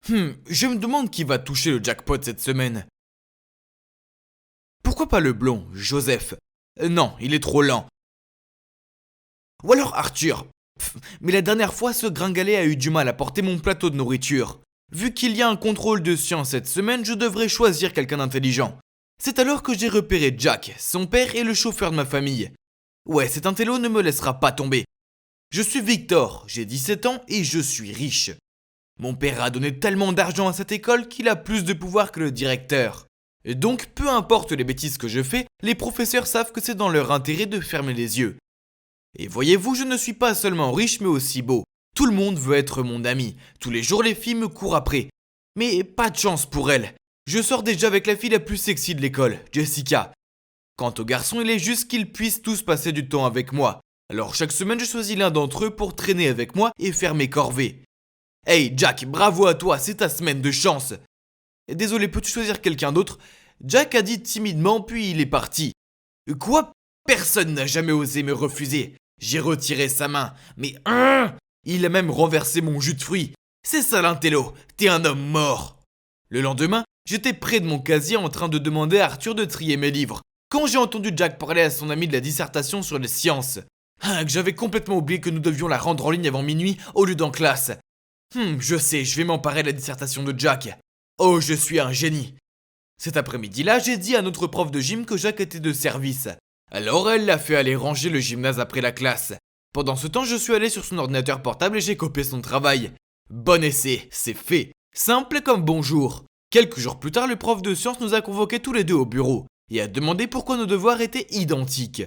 Je me demande qui va toucher le jackpot cette semaine. Pourquoi pas le blond, Joseph? Non, il est trop lent. Ou alors Arthur. Mais la dernière fois, ce gringalet a eu du mal à porter mon plateau de nourriture. Vu qu'il y a un contrôle de science cette semaine, je devrais choisir quelqu'un d'intelligent. C'est alors que j'ai repéré Jack, son père et le chauffeur de ma famille. Ouais, cet intello ne me laissera pas tomber. Je suis Victor, j'ai 17 ans et je suis riche. Mon père a donné tellement d'argent à cette école qu'il a plus de pouvoir que le directeur. Et donc, peu importe les bêtises que je fais, les professeurs savent que c'est dans leur intérêt de fermer les yeux. Et voyez-vous, je ne suis pas seulement riche mais aussi beau. Tout le monde veut être mon ami. Tous les jours, les filles me courent après. Mais pas de chance pour elles. Je sors déjà avec la fille la plus sexy de l'école, Jessica. Quant aux garçons, il est juste qu'ils puissent tous passer du temps avec moi. Alors chaque semaine, je choisis l'un d'entre eux pour traîner avec moi et faire mes corvées. Hey Jack, bravo à toi, c'est ta semaine de chance. Désolé, peux-tu choisir quelqu'un d'autre? Jack a dit timidement puis il est parti. Quoi? Personne n'a jamais osé me refuser. J'ai retiré sa main, mais il a même renversé mon jus de fruits. C'est ça l'intello, t'es un homme mort. Le lendemain, j'étais près de mon casier en train de demander à Arthur de trier mes livres, quand j'ai entendu Jack parler à son ami de la dissertation sur les sciences. Que j'avais complètement oublié que nous devions la rendre en ligne avant minuit au lieu d'en classe. Je sais, je vais m'emparer de la dissertation de Jack. Oh, je suis un génie. Cet après-midi-là, j'ai dit à notre prof de gym que Jack était de service. Alors elle l'a fait aller ranger le gymnase après la classe. Pendant ce temps, je suis allé sur son ordinateur portable et j'ai copié son travail. Bon essai, c'est fait. Simple comme bonjour. Quelques jours plus tard, le prof de sciences nous a convoqués tous les deux au bureau et a demandé pourquoi nos devoirs étaient identiques.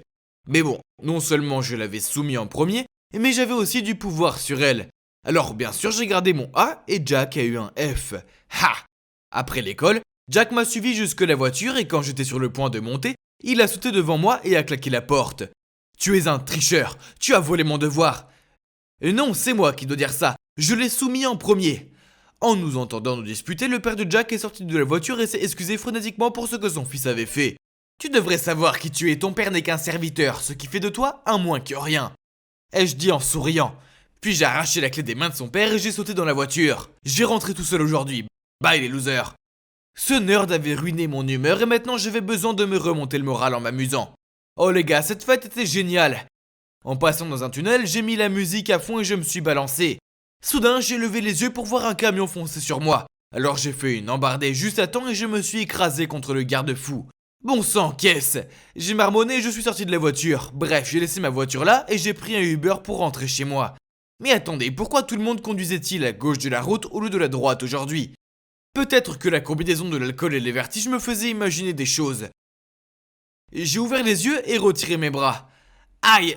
Mais bon, non seulement je l'avais soumis en premier, mais j'avais aussi du pouvoir sur elle. Alors bien sûr, j'ai gardé mon A et Jack a eu un F. Ha! Après l'école, Jack m'a suivi jusque la voiture et quand j'étais sur le point de monter, il a sauté devant moi et a claqué la porte. Tu es un tricheur, tu as volé mon devoir. Et non, c'est moi qui dois dire ça, je l'ai soumis en premier. En nous entendant nous disputer, le père de Jack est sorti de la voiture et s'est excusé frénétiquement pour ce que son fils avait fait. Tu devrais savoir qui tu es, ton père n'est qu'un serviteur, ce qui fait de toi un moins que rien. Ai-je dit en souriant. Puis j'ai arraché la clé des mains de son père et j'ai sauté dans la voiture. J'ai rentré tout seul aujourd'hui. Bye les losers. Ce nerd avait ruiné mon humeur et maintenant j'avais besoin de me remonter le moral en m'amusant. Oh les gars, cette fête était géniale. En passant dans un tunnel, j'ai mis la musique à fond et je me suis balancé. Soudain, j'ai levé les yeux pour voir un camion foncer sur moi. Alors j'ai fait une embardée juste à temps et je me suis écrasé contre le garde-fou. Bon sang, qu'est-ce? J'ai marmonné et je suis sorti de la voiture. Bref, j'ai laissé ma voiture là et j'ai pris un Uber pour rentrer chez moi. Mais attendez, pourquoi tout le monde conduisait-il à gauche de la route au lieu de la droite aujourd'hui? Peut-être que la combinaison de l'alcool et les vertiges me faisait imaginer des choses. J'ai ouvert les yeux et retiré mes bras. Aïe,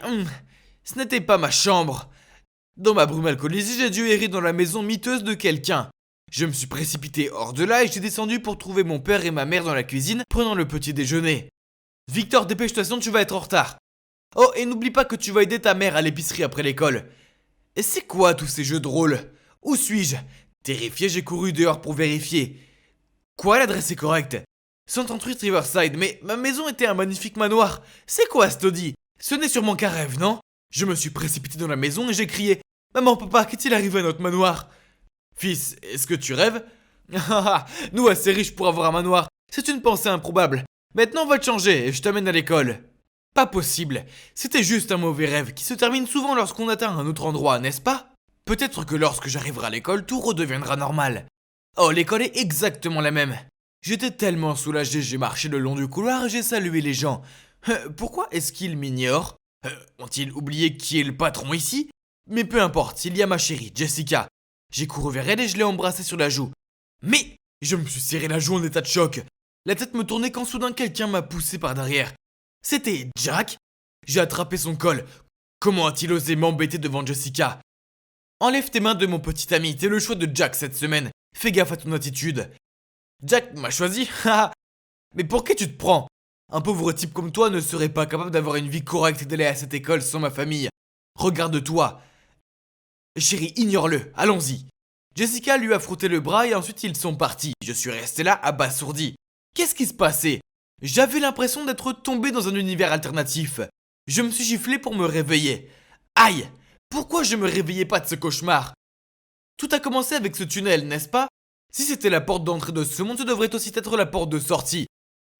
ce n'était pas ma chambre. Dans ma brume alcoolisée, j'ai dû errer dans la maison miteuse de quelqu'un. Je me suis précipité hors de là et j'ai descendu pour trouver mon père et ma mère dans la cuisine, prenant le petit déjeuner. Victor, dépêche-toi sinon tu vas être en retard. Oh, et n'oublie pas que tu vas aider ta mère à l'épicerie après l'école. Et c'est quoi tous ces jeux de rôle? Où suis-je? Terrifié, j'ai couru dehors pour vérifier. Quoi, l'adresse est correcte? 138 Riverside, mais ma maison était un magnifique manoir. C'est quoi, Stody? Ce n'est sûrement qu'un rêve, non? Je me suis précipité dans la maison et j'ai crié. Maman, papa, qu'est-il arrivé à notre manoir? Fils, est-ce que tu rêves? Nous assez riches pour avoir un manoir. C'est une pensée improbable. Maintenant, on va te changer et je t'amène à l'école. Pas possible. C'était juste un mauvais rêve qui se termine souvent lorsqu'on atteint un autre endroit, n'est-ce pas? Peut-être que lorsque j'arriverai à l'école, tout redeviendra normal. Oh, l'école est exactement la même. J'étais tellement soulagé, j'ai marché le long du couloir et j'ai salué les gens. Pourquoi est-ce qu'ils m'ignorent? Ont-ils oublié qui est le patron ici? Mais peu importe, il y a ma chérie, Jessica. J'ai couru vers elle et je l'ai embrassée sur la joue. Mais je me suis serré la joue en état de choc. La tête me tournait quand soudain quelqu'un m'a poussé par derrière. C'était Jack? J'ai attrapé son col. Comment a-t-il osé m'embêter devant Jessica? Enlève tes mains de mon petit ami, t'es le choix de Jack cette semaine. Fais gaffe à ton attitude. Jack m'a choisi? Mais pour qui tu te prends? Un pauvre type comme toi ne serait pas capable d'avoir une vie correcte et d'aller à cette école sans ma famille. Regarde-toi. Chérie, ignore-le, allons-y. Jessica lui a frotté le bras et ensuite ils sont partis. Je suis resté là abasourdi. Qu'est-ce qui se passait? J'avais l'impression d'être tombé dans un univers alternatif. Je me suis giflé pour me réveiller. Aïe! Pourquoi je me réveillais pas de ce cauchemar? Tout a commencé avec ce tunnel, n'est-ce pas? Si c'était la porte d'entrée de ce monde, ce devrait aussi être la porte de sortie.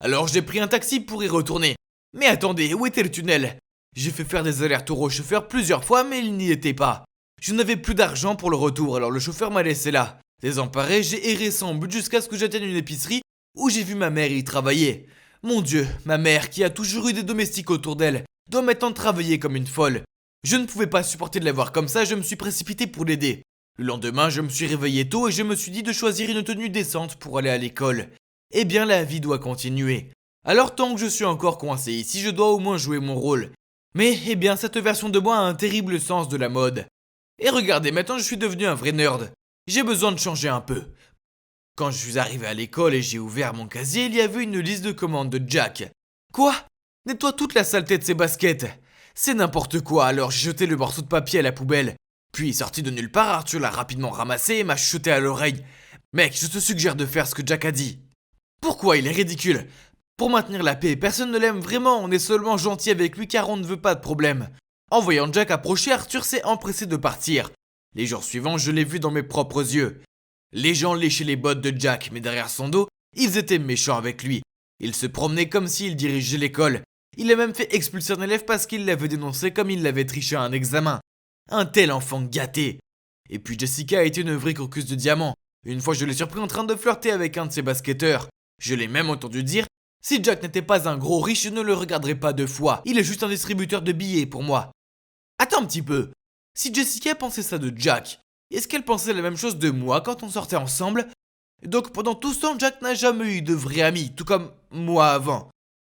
Alors j'ai pris un taxi pour y retourner. Mais attendez, où était le tunnel? J'ai fait faire des allers-retours au chauffeur plusieurs fois, mais il n'y était pas. Je n'avais plus d'argent pour le retour, alors le chauffeur m'a laissé là. Désemparé, j'ai erré sans but jusqu'à ce que j'atteigne une épicerie où j'ai vu ma mère y travailler. Mon Dieu, ma mère, qui a toujours eu des domestiques autour d'elle, doit maintenant travailler comme une folle. Je ne pouvais pas supporter de la voir comme ça, je me suis précipité pour l'aider. Le lendemain, je me suis réveillé tôt et je me suis dit de choisir une tenue décente pour aller à l'école. Eh bien, la vie doit continuer. Alors tant que je suis encore coincé ici, je dois au moins jouer mon rôle. Mais, eh bien, cette version de moi a un terrible sens de la mode. Et regardez, maintenant je suis devenu un vrai nerd. J'ai besoin de changer un peu. Quand je suis arrivé à l'école et j'ai ouvert mon casier, il y avait une liste de commandes de Jack. Quoi? Nettoie toute la saleté de ses baskets. C'est n'importe quoi, alors j'ai jeté le morceau de papier à la poubelle. Puis, sorti de nulle part, Arthur l'a rapidement ramassé et m'a chuchoté à l'oreille. Mec, je te suggère de faire ce que Jack a dit. Pourquoi? Il est ridicule. Pour maintenir la paix, personne ne l'aime vraiment, on est seulement gentil avec lui car on ne veut pas de problème. En voyant Jack approcher, Arthur s'est empressé de partir. Les jours suivants, je l'ai vu dans mes propres yeux. Les gens léchaient les bottes de Jack, mais derrière son dos, ils étaient méchants avec lui. Il se promenait comme s'il dirigeait l'école. Il a même fait expulser un élève parce qu'il l'avait dénoncé comme il l'avait triché à un examen. Un tel enfant gâté. Et puis Jessica a été une vraie croqueuse de diamants. Une fois je l'ai surpris en train de flirter avec un de ses basketteurs. Je l'ai même entendu dire: si Jack n'était pas un gros riche, je ne le regarderais pas deux fois. Il est juste un distributeur de billets pour moi. Attends un petit peu. Si Jessica pensait ça de Jack, est-ce qu'elle pensait la même chose de moi quand on sortait ensemble? Donc pendant tout ce temps, Jack n'a jamais eu de vrai ami, tout comme moi avant.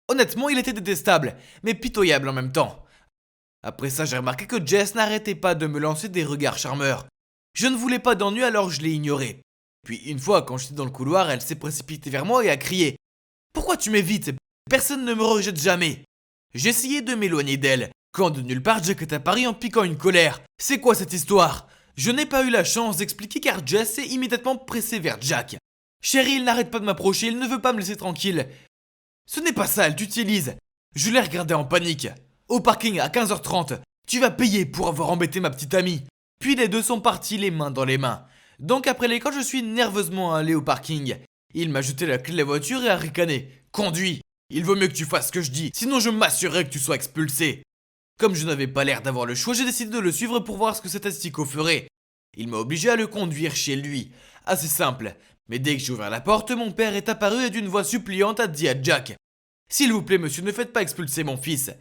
Honnêtement, il était détestable, mais pitoyable en même temps. Après ça, j'ai remarqué que Jess n'arrêtait pas de me lancer des regards charmeurs. Je ne voulais pas d'ennui, alors je l'ai ignoré. Puis une fois, quand j'étais dans le couloir, elle s'est précipitée vers moi et a crié: pourquoi tu m'évites? Personne ne me rejette jamais. J'ai essayé de m'éloigner d'elle, quand de nulle part Jack est apparu en piquant une colère. C'est quoi cette histoire? Je n'ai pas eu la chance d'expliquer car Jess s'est immédiatement pressée vers Jack. Chérie, il n'arrête pas de m'approcher, il ne veut pas me laisser tranquille. Ce n'est pas ça, elle t'utilise. Je l'ai regardé en panique. Au parking à 15h30, tu vas payer pour avoir embêté ma petite amie. Puis les deux sont partis les mains dans les mains. Donc après l'école, je suis nerveusement allé au parking. Il m'a jeté la clé de la voiture et a ricané: conduis. Il vaut mieux que tu fasses ce que je dis, sinon je m'assurerai que tu sois expulsé. Comme je n'avais pas l'air d'avoir le choix, j'ai décidé de le suivre pour voir ce que cet asticot ferait. Il m'a obligé à le conduire chez lui. Assez simple. Mais dès que j'ai ouvert la porte, mon père est apparu et d'une voix suppliante a dit à Jack: s'il vous plaît monsieur, ne faites pas expulser mon fils.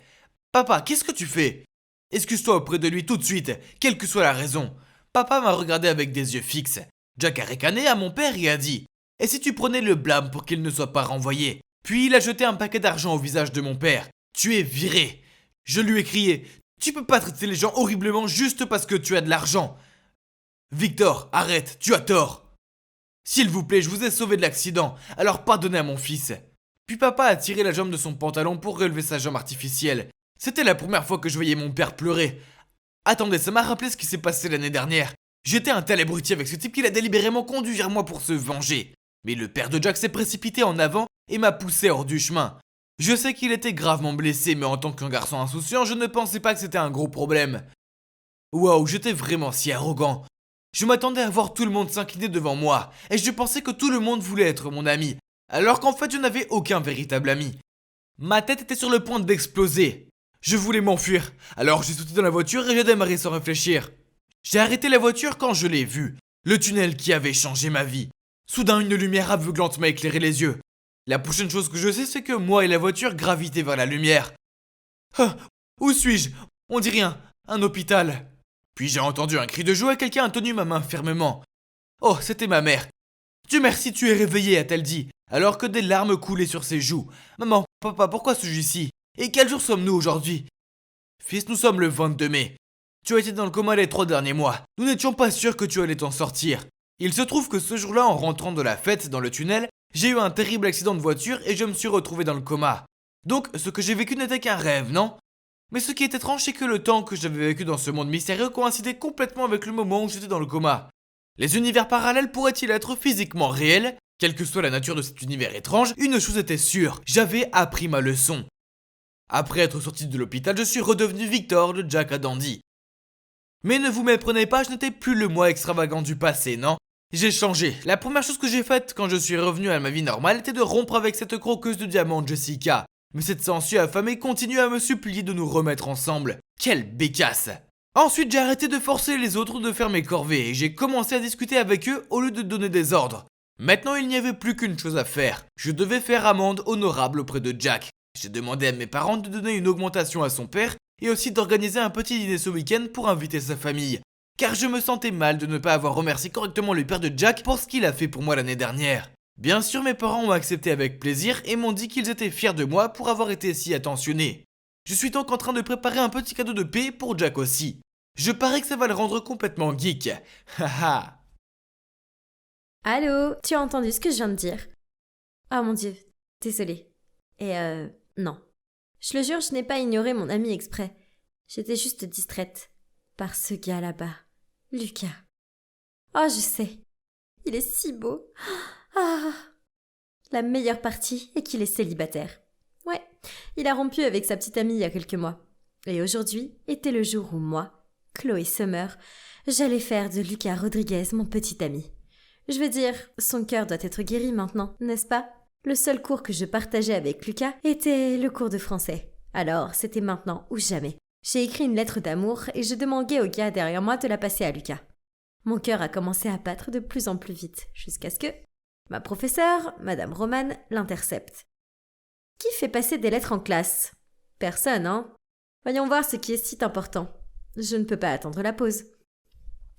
Papa, qu'est-ce que tu fais? Excuse-toi auprès de lui tout de suite, quelle que soit la raison. Papa m'a regardé avec des yeux fixes. Jack a ricané à mon père et a dit: et si tu prenais le blâme pour qu'il ne soit pas renvoyé? Puis il a jeté un paquet d'argent au visage de mon père. Tu es viré. Je lui ai crié: tu peux pas traiter les gens horriblement juste parce que tu as de l'argent. Victor, arrête, tu as tort. S'il vous plaît, je vous ai sauvé de l'accident, alors pardonnez à mon fils. Puis papa a tiré la jambe de son pantalon pour relever sa jambe artificielle. C'était la première fois que je voyais mon père pleurer. Attendez, ça m'a rappelé ce qui s'est passé l'année dernière. J'étais un tel abruti avec ce type qu'il a délibérément conduit vers moi pour se venger. Mais le père de Jack s'est précipité en avant et m'a poussé hors du chemin. Je sais qu'il était gravement blessé, mais en tant qu'un garçon insouciant, je ne pensais pas que c'était un gros problème. Waouh, j'étais vraiment si arrogant. Je m'attendais à voir tout le monde s'incliner devant moi, et je pensais que tout le monde voulait être mon ami, alors qu'en fait je n'avais aucun véritable ami. Ma tête était sur le point d'exploser. Je voulais m'enfuir, alors j'ai sauté dans la voiture et j'ai démarré sans réfléchir. J'ai arrêté la voiture quand je l'ai vu, le tunnel qui avait changé ma vie. Soudain, une lumière aveuglante m'a éclairé les yeux. La prochaine chose que je sais, c'est que moi et la voiture gravitaient vers la lumière. Ah, où suis-je? On dit rien, un hôpital. Puis j'ai entendu un cri de joie et quelqu'un a tenu ma main fermement. Oh, c'était ma mère. Dieu merci, tu es réveillé, a-t-elle dit, alors que des larmes coulaient sur ses joues. Maman, papa, pourquoi suis-je ici? Et quel jour sommes-nous aujourd'hui? Fils, nous sommes le 22 mai. Tu as été dans le coma les 3 derniers mois. Nous n'étions pas sûrs que tu allais t'en sortir. Il se trouve que ce jour-là, en rentrant de la fête dans le tunnel, j'ai eu un terrible accident de voiture et je me suis retrouvé dans le coma. Donc, ce que j'ai vécu n'était qu'un rêve, non? Mais ce qui est étrange, c'est que le temps que j'avais vécu dans ce monde mystérieux coïncidait complètement avec le moment où j'étais dans le coma. Les univers parallèles pourraient-ils être physiquement réels? Quelle que soit la nature de cet univers étrange, une chose était sûre, j'avais appris ma leçon. Après être sorti de l'hôpital, je suis redevenu Victor, le Jack à Dandy. Mais ne vous méprenez pas, je n'étais plus le moi extravagant du passé, non? J'ai changé. La première chose que j'ai faite quand je suis revenu à ma vie normale était de rompre avec cette croqueuse de diamants Jessica. Mais cette sangsue affamée continue à me supplier de nous remettre ensemble. Quelle bécasse! Ensuite, j'ai arrêté de forcer les autres de faire mes corvées et j'ai commencé à discuter avec eux au lieu de donner des ordres. Maintenant, il n'y avait plus qu'une chose à faire. Je devais faire amende honorable auprès de Jack. J'ai demandé à mes parents de donner une augmentation à son père et aussi d'organiser un petit dîner ce week-end pour inviter sa famille. Car je me sentais mal de ne pas avoir remercié correctement le père de Jack pour ce qu'il a fait pour moi l'année dernière. Bien sûr, mes parents ont accepté avec plaisir et m'ont dit qu'ils étaient fiers de moi pour avoir été si attentionné. Je suis donc en train de préparer un petit cadeau de paix pour Jack aussi. Je parie que ça va le rendre complètement geek. Haha. Allô, tu as entendu ce que je viens de dire? Ah mon Dieu, désolée. Et non. Je le jure, je n'ai pas ignoré mon ami exprès. J'étais juste distraite par ce gars là-bas, Lucas. Oh, je sais. Il est si beau. Ah. La meilleure partie est qu'il est célibataire. Ouais, il a rompu avec sa petite amie il y a quelques mois. Et aujourd'hui était le jour où moi, Chloé Summer, j'allais faire de Lucas Rodriguez mon petit ami. Je veux dire, son cœur doit être guéri maintenant, n'est-ce pas? Le seul cours que je partageais avec Lucas était le cours de français. Alors, c'était maintenant ou jamais. J'ai écrit une lettre d'amour et je demandais au gars derrière moi de la passer à Lucas. Mon cœur a commencé à battre de plus en plus vite, jusqu'à ce que ma professeure, Madame Roman, l'intercepte. Qui fait passer des lettres en classe? Personne, hein? Voyons voir ce qui est si important. Je ne peux pas attendre la pause.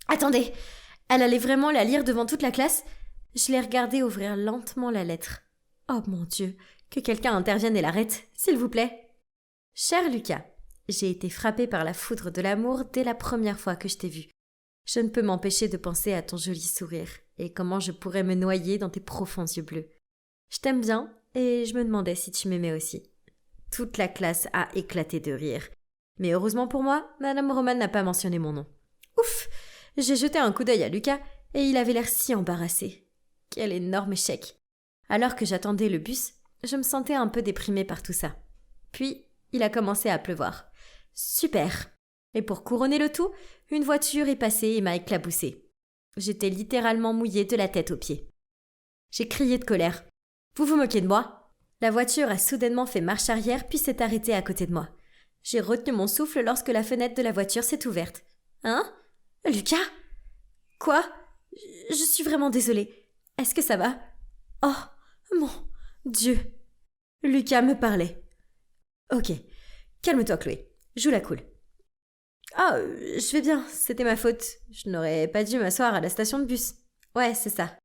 Attendez! Elle allait vraiment la lire devant toute la classe? Je l'ai regardée ouvrir lentement la lettre. Oh mon Dieu, que quelqu'un intervienne et l'arrête, s'il vous plaît. Cher Lucas, j'ai été frappée par la foudre de l'amour dès la première fois que je t'ai vu. Je ne peux m'empêcher de penser à ton joli sourire et comment je pourrais me noyer dans tes profonds yeux bleus. Je t'aime bien et je me demandais si tu m'aimais aussi. Toute la classe a éclaté de rire. Mais heureusement pour moi, Madame Roman n'a pas mentionné mon nom. Ouf! J'ai jeté un coup d'œil à Lucas et il avait l'air si embarrassé. Quel énorme échec! Alors que j'attendais le bus, je me sentais un peu déprimée par tout ça. Puis, il a commencé à pleuvoir. Super! Et pour couronner le tout, une voiture est passée et m'a éclaboussée. J'étais littéralement mouillée de la tête aux pieds. J'ai crié de colère. Vous vous moquez de moi? La voiture a soudainement fait marche arrière puis s'est arrêtée à côté de moi. J'ai retenu mon souffle lorsque la fenêtre de la voiture s'est ouverte. Hein? Lucas? Quoi? Je suis vraiment désolée. Est-ce que ça va? Oh, mon Dieu! Lucas me parlait. Ok, calme-toi Chloé, joue la cool. Ah, je vais bien, c'était ma faute. Je n'aurais pas dû m'asseoir à la station de bus. Ouais, c'est ça.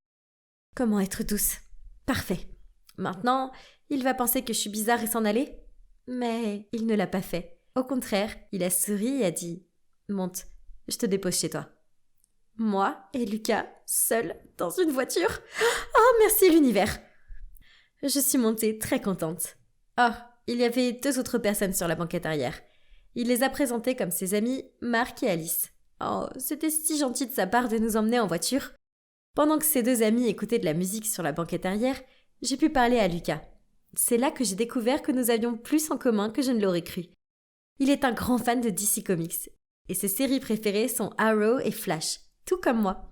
Comment être douce? Parfait. Maintenant, il va penser que je suis bizarre et s'en aller? Mais il ne l'a pas fait. Au contraire, il a souri et a dit « Monte, je te dépose chez toi. » Moi et Lucas, seuls, dans une voiture? Oh, merci l'univers! Je suis montée très contente. Oh, il y avait 2 autres personnes sur la banquette arrière. Il les a présentées comme ses amis Marc et Alice. Oh, c'était si gentil de sa part de nous emmener en voiture. Pendant que ces 2 amis écoutaient de la musique sur la banquette arrière, j'ai pu parler à Lucas. C'est là que j'ai découvert que nous avions plus en commun que je ne l'aurais cru. Il est un grand fan de DC Comics, et ses séries préférées sont Arrow et Flash, tout comme moi.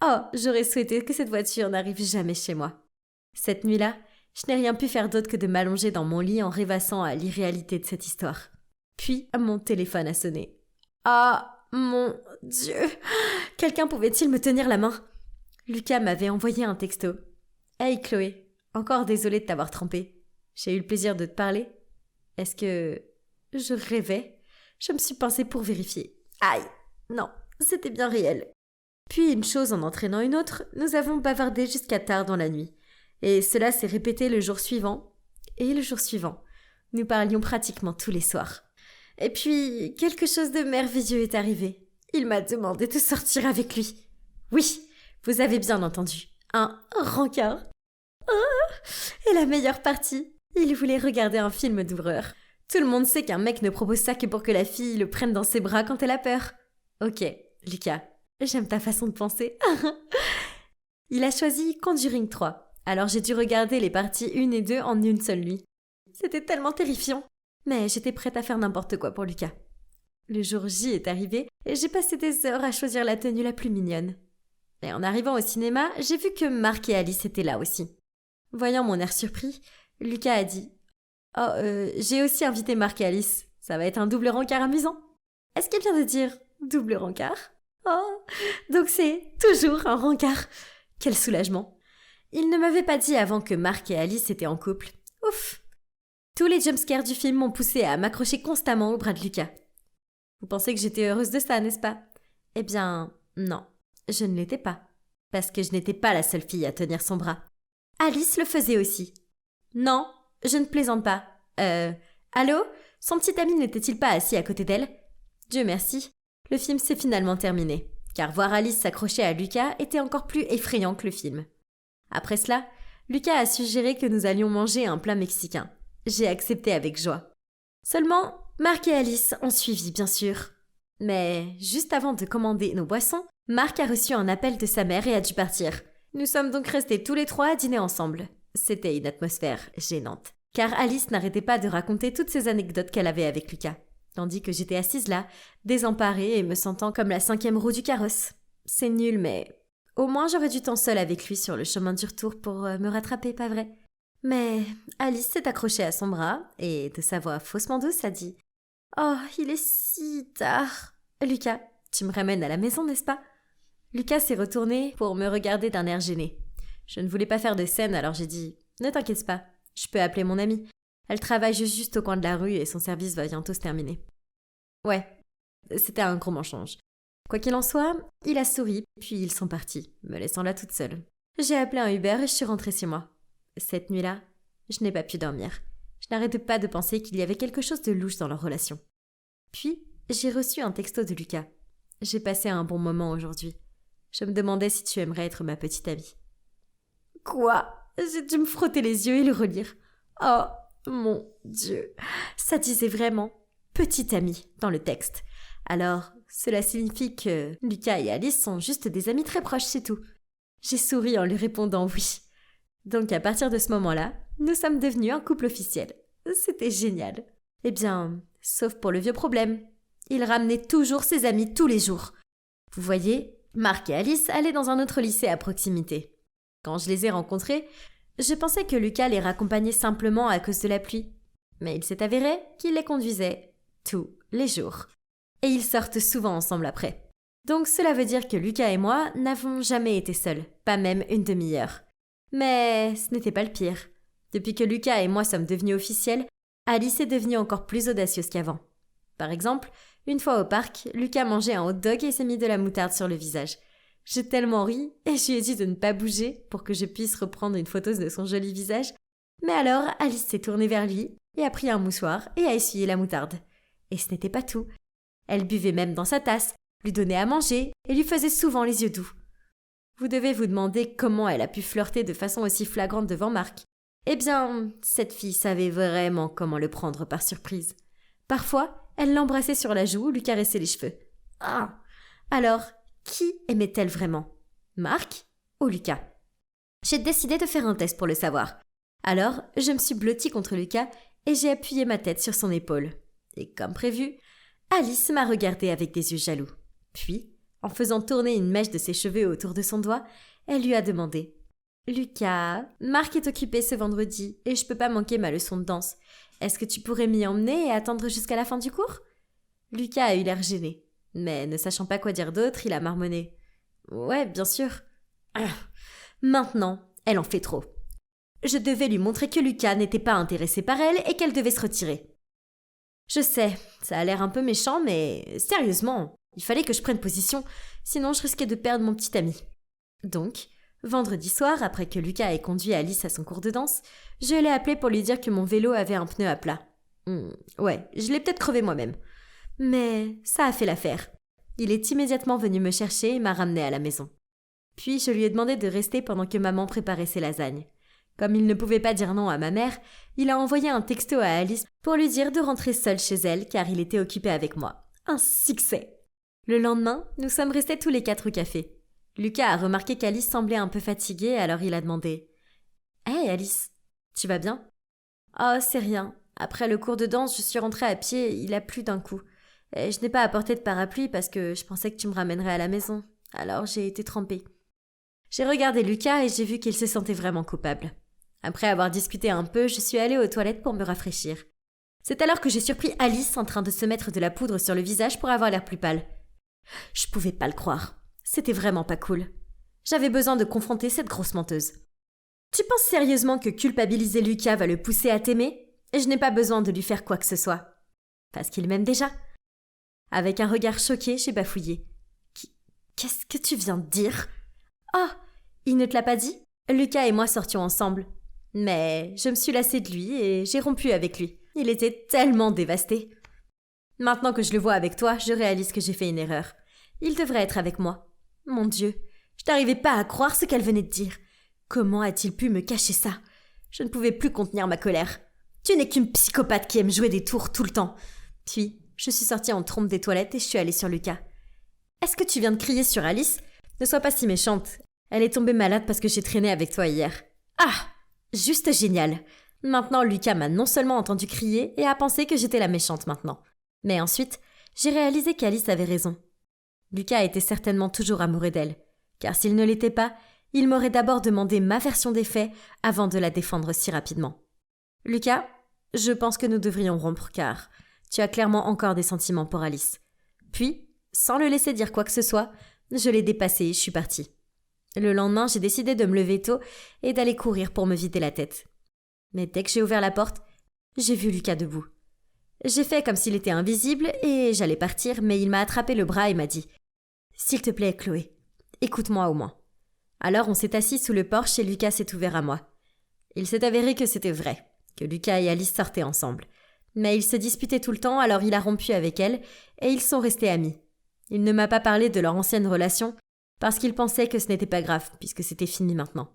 Oh, j'aurais souhaité que cette voiture n'arrive jamais chez moi. Cette nuit-là, je n'ai rien pu faire d'autre que de m'allonger dans mon lit en rêvassant à l'irréalité de cette histoire. Puis, mon téléphone a sonné. Ah, mon Dieu! Quelqu'un pouvait-il me tenir la main? Lucas m'avait envoyé un texto. « Hey Chloé, encore désolée de t'avoir trompée. J'ai eu le plaisir de te parler. Est-ce que je rêvais? Je me suis pincée pour vérifier. Aïe! Non, c'était bien réel. » Puis, une chose en entraînant une autre, nous avons bavardé jusqu'à tard dans la nuit. Et cela s'est répété le jour suivant. Et le jour suivant. Nous parlions pratiquement tous les soirs. Et puis, quelque chose de merveilleux est arrivé. Il m'a demandé de sortir avec lui. Oui, vous avez bien entendu. Un rencard. Ah, et la meilleure partie, il voulait regarder un film d'horreur. Tout le monde sait qu'un mec ne propose ça que pour que la fille le prenne dans ses bras quand elle a peur. Ok, Lucas, j'aime ta façon de penser. Il a choisi Conjuring 3. Alors j'ai dû regarder les parties 1 et 2 en une seule nuit. C'était tellement terrifiant. Mais j'étais prête à faire n'importe quoi pour Lucas. Le jour J est arrivé et j'ai passé des heures à choisir la tenue la plus mignonne. Et en arrivant au cinéma, j'ai vu que Marc et Alice étaient là aussi. Voyant mon air surpris, Lucas a dit « Oh, j'ai aussi invité Marc et Alice. Ça va être un double rencard amusant. » Est-ce qu'il vient de dire « double rencard » ? Oh, donc c'est toujours un rencard. Quel soulagement. Il ne m'avait pas dit avant que Marc et Alice étaient en couple. Ouf. Tous les jumpscares du film m'ont poussé à m'accrocher constamment au bras de Lucas. Vous pensez que j'étais heureuse de ça, n'est-ce pas ? Eh bien, non, je ne l'étais pas. Parce que je n'étais pas la seule fille à tenir son bras. Alice le faisait aussi. Non, je ne plaisante pas. Allô ? Son petit ami n'était-il pas assis à côté d'elle ? Dieu merci, le film s'est finalement terminé. Car voir Alice s'accrocher à Lucas était encore plus effrayant que le film. Après cela, Lucas a suggéré que nous allions manger un plat mexicain. J'ai accepté avec joie. Seulement, Marc et Alice ont suivi, bien sûr. Mais juste avant de commander nos boissons, Marc a reçu un appel de sa mère et a dû partir. Nous sommes donc restés tous les trois à dîner ensemble. C'était une atmosphère gênante, car Alice n'arrêtait pas de raconter toutes ces anecdotes qu'elle avait avec Lucas, tandis que j'étais assise là, désemparée et me sentant comme la 5e roue du carrosse. C'est nul, mais au moins j'aurais du temps seule avec lui sur le chemin du retour pour me rattraper, pas vrai ? Mais Alice s'est accrochée à son bras et, de sa voix faussement douce, a dit « Oh, il est si tard. Lucas, tu me ramènes à la maison, n'est-ce pas ?» Lucas s'est retourné pour me regarder d'un air gêné. Je ne voulais pas faire de scène, alors j'ai dit « Ne t'inquiète pas, je peux appeler mon amie. Elle travaille juste au coin de la rue et son service va bientôt se terminer. » Ouais, c'était un gros mensonge. Quoi qu'il en soit, il a souri, puis ils sont partis, me laissant là toute seule. J'ai appelé un Uber et je suis rentrée chez moi. Cette nuit-là, je n'ai pas pu dormir. Je n'arrêtais pas de penser qu'il y avait quelque chose de louche dans leur relation. Puis, j'ai reçu un texto de Lucas. J'ai passé un bon moment aujourd'hui. Je me demandais si tu aimerais être ma petite amie. Quoi ? J'ai dû me frotter les yeux et le relire. Oh, mon Dieu. Ça disait vraiment « petite amie » dans le texte. Alors, cela signifie que Lucas et Alice sont juste des amis très proches, c'est tout. J'ai souri en lui répondant oui. Donc à partir de ce moment-là, nous sommes devenus un couple officiel. C'était génial. Eh bien, sauf pour le vieux problème. Il ramenait toujours ses amis tous les jours. Vous voyez, Marc et Alice allaient dans un autre lycée à proximité. Quand je les ai rencontrés, je pensais que Lucas les raccompagnait simplement à cause de la pluie. Mais il s'est avéré qu'il les conduisait tous les jours. Et ils sortent souvent ensemble après. Donc cela veut dire que Lucas et moi n'avons jamais été seuls, pas même une demi-heure. Mais ce n'était pas le pire. Depuis que Lucas et moi sommes devenus officiels, Alice est devenue encore plus audacieuse qu'avant. Par exemple, une fois au parc, Lucas mangeait un hot dog et s'est mis de la moutarde sur le visage. J'ai tellement ri et je lui ai dit de ne pas bouger pour que je puisse reprendre une photo de son joli visage. Mais alors, Alice s'est tournée vers lui et a pris un mouchoir et a essuyé la moutarde. Et ce n'était pas tout. Elle buvait même dans sa tasse, lui donnait à manger et lui faisait souvent les yeux doux. Vous devez vous demander comment elle a pu flirter de façon aussi flagrante devant Marc. Eh bien, cette fille savait vraiment comment le prendre par surprise. Parfois, elle l'embrassait sur la joue ou lui caressait les cheveux. Ah ! Alors, qui aimait-elle vraiment ? Marc ou Lucas ? J'ai décidé de faire un test pour le savoir. Alors, je me suis blottie contre Lucas et j'ai appuyé ma tête sur son épaule. Et comme prévu, Alice m'a regardée avec des yeux jaloux. Puis, en faisant tourner une mèche de ses cheveux autour de son doigt, elle lui a demandé « Lucas, Marc est occupé ce vendredi et je peux pas manquer ma leçon de danse. Est-ce que tu pourrais m'y emmener et attendre jusqu'à la fin du cours ?» Lucas a eu l'air gêné, mais ne sachant pas quoi dire d'autre, il a marmonné « Ouais, bien sûr. » Maintenant, elle en fait trop. Je devais lui montrer que Lucas n'était pas intéressé par elle et qu'elle devait se retirer. Je sais, ça a l'air un peu méchant, mais sérieusement, il fallait que je prenne position, sinon je risquais de perdre mon petit ami. Donc, vendredi soir, après que Lucas ait conduit Alice à son cours de danse, je l'ai appelé pour lui dire que mon vélo avait un pneu à plat. Ouais, je l'ai peut-être crevé moi-même. Mais ça a fait l'affaire. Il est immédiatement venu me chercher et m'a ramené à la maison. Puis je lui ai demandé de rester pendant que maman préparait ses lasagnes. Comme il ne pouvait pas dire non à ma mère, il a envoyé un texto à Alice pour lui dire de rentrer seule chez elle car il était occupé avec moi. Un succès! Le lendemain, nous sommes restés tous les 4 au café. Lucas a remarqué qu'Alice semblait un peu fatiguée, alors il a demandé « Hey Alice, tu vas bien ?»« Oh, c'est rien. Après le cours de danse, je suis rentrée à pied, il a plu d'un coup. Et je n'ai pas apporté de parapluie parce que je pensais que tu me ramènerais à la maison. Alors j'ai été trempée. J'ai regardé Lucas et j'ai vu qu'il se sentait vraiment coupable. Après avoir discuté un peu, je suis allée aux toilettes pour me rafraîchir. C'est alors que j'ai surpris Alice en train de se mettre de la poudre sur le visage pour avoir l'air plus pâle. Je pouvais pas le croire. C'était vraiment pas cool. J'avais besoin de confronter cette grosse menteuse. Tu penses sérieusement que culpabiliser Lucas va le pousser à t'aimer ? Et je n'ai pas besoin de lui faire quoi que ce soit. Parce qu'il m'aime déjà. Avec un regard choqué, j'ai bafouillé. Qu'est-ce que tu viens de dire ? Ah, il ne te l'a pas dit ? Lucas et moi sortions ensemble. Mais je me suis lassée de lui et j'ai rompu avec lui. Il était tellement dévasté. Maintenant que je le vois avec toi, je réalise que j'ai fait une erreur. Il devrait être avec moi. Mon Dieu, je n'arrivais pas à croire ce qu'elle venait de dire. Comment a-t-il pu me cacher ça ? Je ne pouvais plus contenir ma colère. Tu n'es qu'une psychopathe qui aime jouer des tours tout le temps. Puis, je suis sortie en trompe des toilettes et je suis allée sur Lucas. Est-ce que tu viens de crier sur Alice ? Ne sois pas si méchante. Elle est tombée malade parce que j'ai traîné avec toi hier. Ah ! Juste génial. Maintenant, Lucas m'a non seulement entendu crier et a pensé que j'étais la méchante maintenant. Mais ensuite, j'ai réalisé qu'Alice avait raison. Lucas était certainement toujours amoureux d'elle. Car s'il ne l'était pas, il m'aurait d'abord demandé ma version des faits avant de la défendre si rapidement. Lucas, je pense que nous devrions rompre car tu as clairement encore des sentiments pour Alice. Puis, sans le laisser dire quoi que ce soit, je l'ai dépassé et je suis partie. Le lendemain, j'ai décidé de me lever tôt et d'aller courir pour me vider la tête. Mais dès que j'ai ouvert la porte, j'ai vu Lucas debout. J'ai fait comme s'il était invisible et j'allais partir, mais il m'a attrapé le bras et m'a dit « S'il te plaît, Chloé, écoute-moi au moins. » Alors on s'est assis sous le porche et Lucas s'est ouvert à moi. Il s'est avéré que c'était vrai, que Lucas et Alice sortaient ensemble. Mais ils se disputaient tout le temps, alors il a rompu avec elle et ils sont restés amis. Il ne m'a pas parlé de leur ancienne relation parce qu'il pensait que ce n'était pas grave, puisque c'était fini maintenant.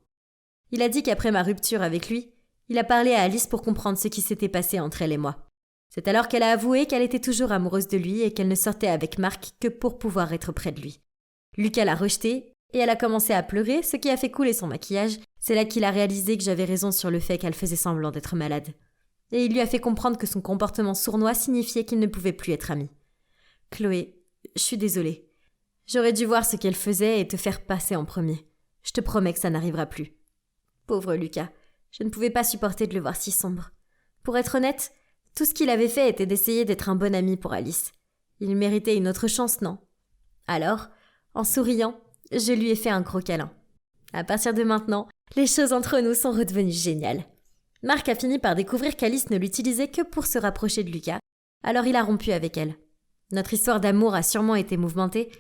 Il a dit qu'après ma rupture avec lui, il a parlé à Alice pour comprendre ce qui s'était passé entre elle et moi. C'est alors qu'elle a avoué qu'elle était toujours amoureuse de lui et qu'elle ne sortait avec Marc que pour pouvoir être près de lui. Lucas l'a rejetée et elle a commencé à pleurer, ce qui a fait couler son maquillage. C'est là qu'il a réalisé que j'avais raison sur le fait qu'elle faisait semblant d'être malade. Et il lui a fait comprendre que son comportement sournois signifiait qu'ils ne pouvaient plus être amis. « Chloé, je suis désolée. J'aurais dû voir ce qu'elle faisait et te faire passer en premier. Je te promets que ça n'arrivera plus. » Pauvre Lucas, je ne pouvais pas supporter de le voir si sombre. Pour être honnête, tout ce qu'il avait fait était d'essayer d'être un bon ami pour Alice. Il méritait une autre chance, non ? Alors, en souriant, je lui ai fait un gros câlin. À partir de maintenant, les choses entre nous sont redevenues géniales. Marc a fini par découvrir qu'Alice ne l'utilisait que pour se rapprocher de Lucas, alors il a rompu avec elle. Notre histoire d'amour a sûrement été mouvementée,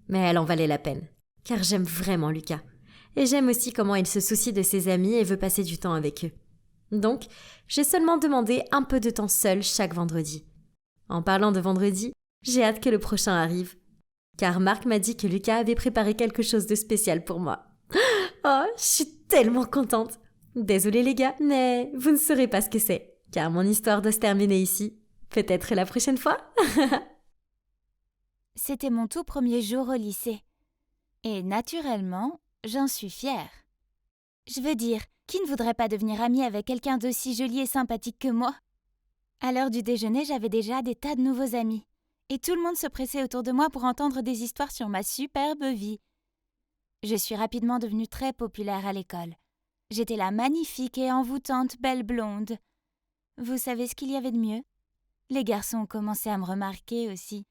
mais elle en valait la peine, car j'aime vraiment Lucas. Et j'aime aussi comment il se soucie de ses amis et veut passer du temps avec eux. Donc, j'ai seulement demandé un peu de temps seul chaque vendredi. En parlant de vendredi, j'ai hâte que le prochain arrive. Car Marc m'a dit que Lucas avait préparé quelque chose de spécial pour moi. Oh, je suis tellement contente. Désolée les gars, mais vous ne saurez pas ce que c'est, car mon histoire doit se terminer ici. Peut-être la prochaine fois. C'était mon tout premier jour au lycée. Et naturellement, j'en suis fière. Je veux dire, qui ne voudrait pas devenir amie avec quelqu'un d'aussi joli et sympathique que moi ? À l'heure du déjeuner, j'avais déjà des tas de nouveaux amis. Et tout le monde se pressait autour de moi pour entendre des histoires sur ma superbe vie. Je suis rapidement devenue très populaire à l'école. J'étais la magnifique et envoûtante belle blonde. Vous savez ce qu'il y avait de mieux ? Les garçons ont commencé à me remarquer aussi.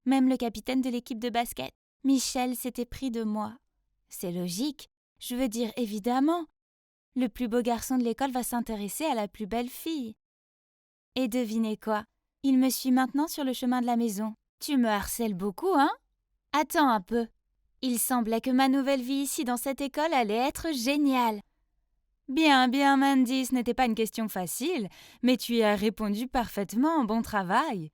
Même le capitaine de l'équipe de basket, Michel, s'était pris de moi. C'est logique, je veux dire évidemment. Le plus beau garçon de l'école va s'intéresser à la plus belle fille. Et devinez quoi ? Il me suit maintenant sur le chemin de la maison. Tu me harcèles beaucoup, hein ? Attends un peu. Il semblait que ma nouvelle vie ici dans cette école allait être géniale. Bien, Mandy, ce n'était pas une question facile, mais tu y as répondu parfaitement, bon travail.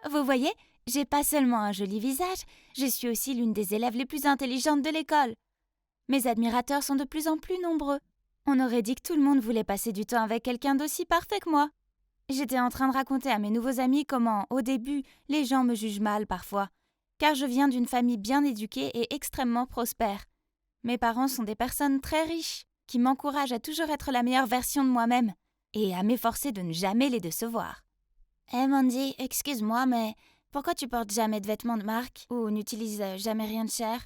Vous voyez, j'ai pas seulement un joli visage, je suis aussi l'une des élèves les plus intelligentes de l'école. Mes admirateurs sont de plus en plus nombreux. On aurait dit que tout le monde voulait passer du temps avec quelqu'un d'aussi parfait que moi. J'étais en train de raconter à mes nouveaux amis comment, au début, les gens me jugent mal parfois, car je viens d'une famille bien éduquée et extrêmement prospère. Mes parents sont des personnes très riches, qui m'encouragent à toujours être la meilleure version de moi-même, et à m'efforcer de ne jamais les décevoir. Mandy, excuse-moi, mais pourquoi tu portes jamais de vêtements de marque ou n'utilises jamais rien de cher ?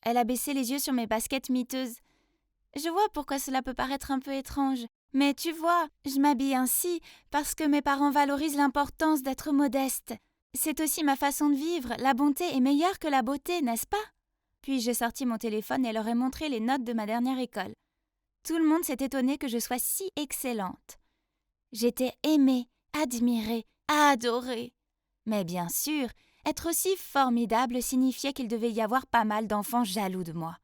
Elle a baissé les yeux sur mes baskets miteuses. Je vois pourquoi cela peut paraître un peu étrange. Mais tu vois, je m'habille ainsi parce que mes parents valorisent l'importance d'être modeste. C'est aussi ma façon de vivre. La bonté est meilleure que la beauté, n'est-ce pas? Puis j'ai sorti mon téléphone et leur ai montré les notes de ma dernière école. Tout le monde s'est étonné que je sois si excellente. J'étais aimée, admirée, adorée. Mais bien sûr, être aussi formidable signifiait qu'il devait y avoir pas mal d'enfants jaloux de moi.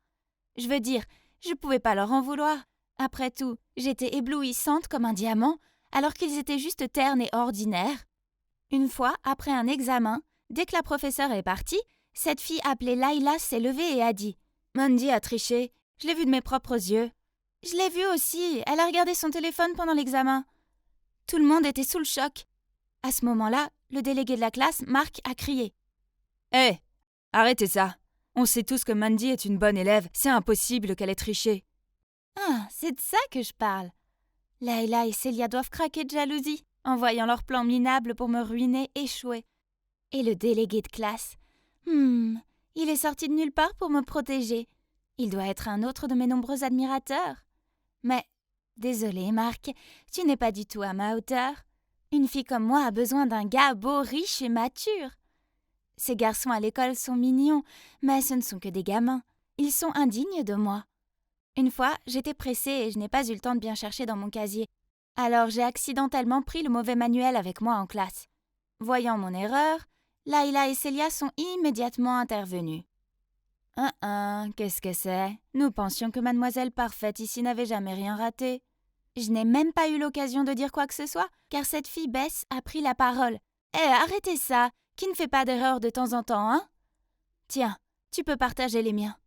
Je veux dire, je pouvais pas leur en vouloir. Après tout, j'étais éblouissante comme un diamant, alors qu'ils étaient juste ternes et ordinaires. Une fois, après un examen, dès que la professeure est partie, cette fille appelée Layla s'est levée et a dit « Mandy a triché, je l'ai vue de mes propres yeux. » Je l'ai vue aussi, elle a regardé son téléphone pendant l'examen. Tout le monde était sous le choc. À ce moment-là, le délégué de la classe, Marc, a crié « Hé, arrêtez ça. On sait tous que Mandy est une bonne élève, c'est impossible qu'elle ait triché. » Ah, c'est de ça que je parle. Layla et Célia doivent craquer de jalousie en voyant leur plan minable pour me ruiner échouer. Et le délégué de classe, il est sorti de nulle part pour me protéger. Il doit être un autre de mes nombreux admirateurs. Mais, désolé Marc, tu n'es pas du tout à ma hauteur. Une fille comme moi a besoin d'un gars beau, riche et mature. Ces garçons à l'école sont mignons, mais ce ne sont que des gamins. Ils sont indignes de moi. Une fois, j'étais pressée et je n'ai pas eu le temps de bien chercher dans mon casier. Alors j'ai accidentellement pris le mauvais manuel avec moi en classe. Voyant mon erreur, Layla et Célia sont immédiatement intervenues. Qu'est-ce que c'est? Nous pensions que Mademoiselle Parfaite ici n'avait jamais rien raté. Je n'ai même pas eu l'occasion de dire quoi que ce soit, car cette fille Bess a pris la parole. Arrêtez ça! Qui ne fait pas d'erreur de temps en temps, hein? Tiens, tu peux partager les miens.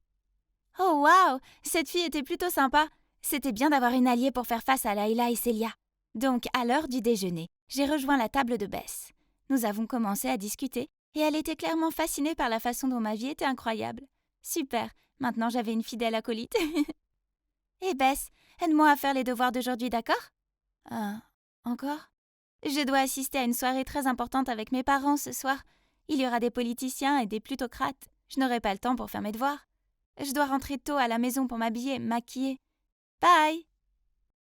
Oh waouh! Cette fille était plutôt sympa. C'était bien d'avoir une alliée pour faire face à Layla et Célia. Donc, à l'heure du déjeuner, j'ai rejoint la table de Bess. Nous avons commencé à discuter, et elle était clairement fascinée par la façon dont ma vie était incroyable. Super, maintenant j'avais une fidèle acolyte. Et Bess, aide-moi à faire les devoirs d'aujourd'hui, d'accord? Encore? Je dois assister à une soirée très importante avec mes parents ce soir. Il y aura des politiciens et des plutocrates. Je n'aurai pas le temps pour faire mes devoirs. Je dois rentrer tôt à la maison pour m'habiller, maquiller. Bye!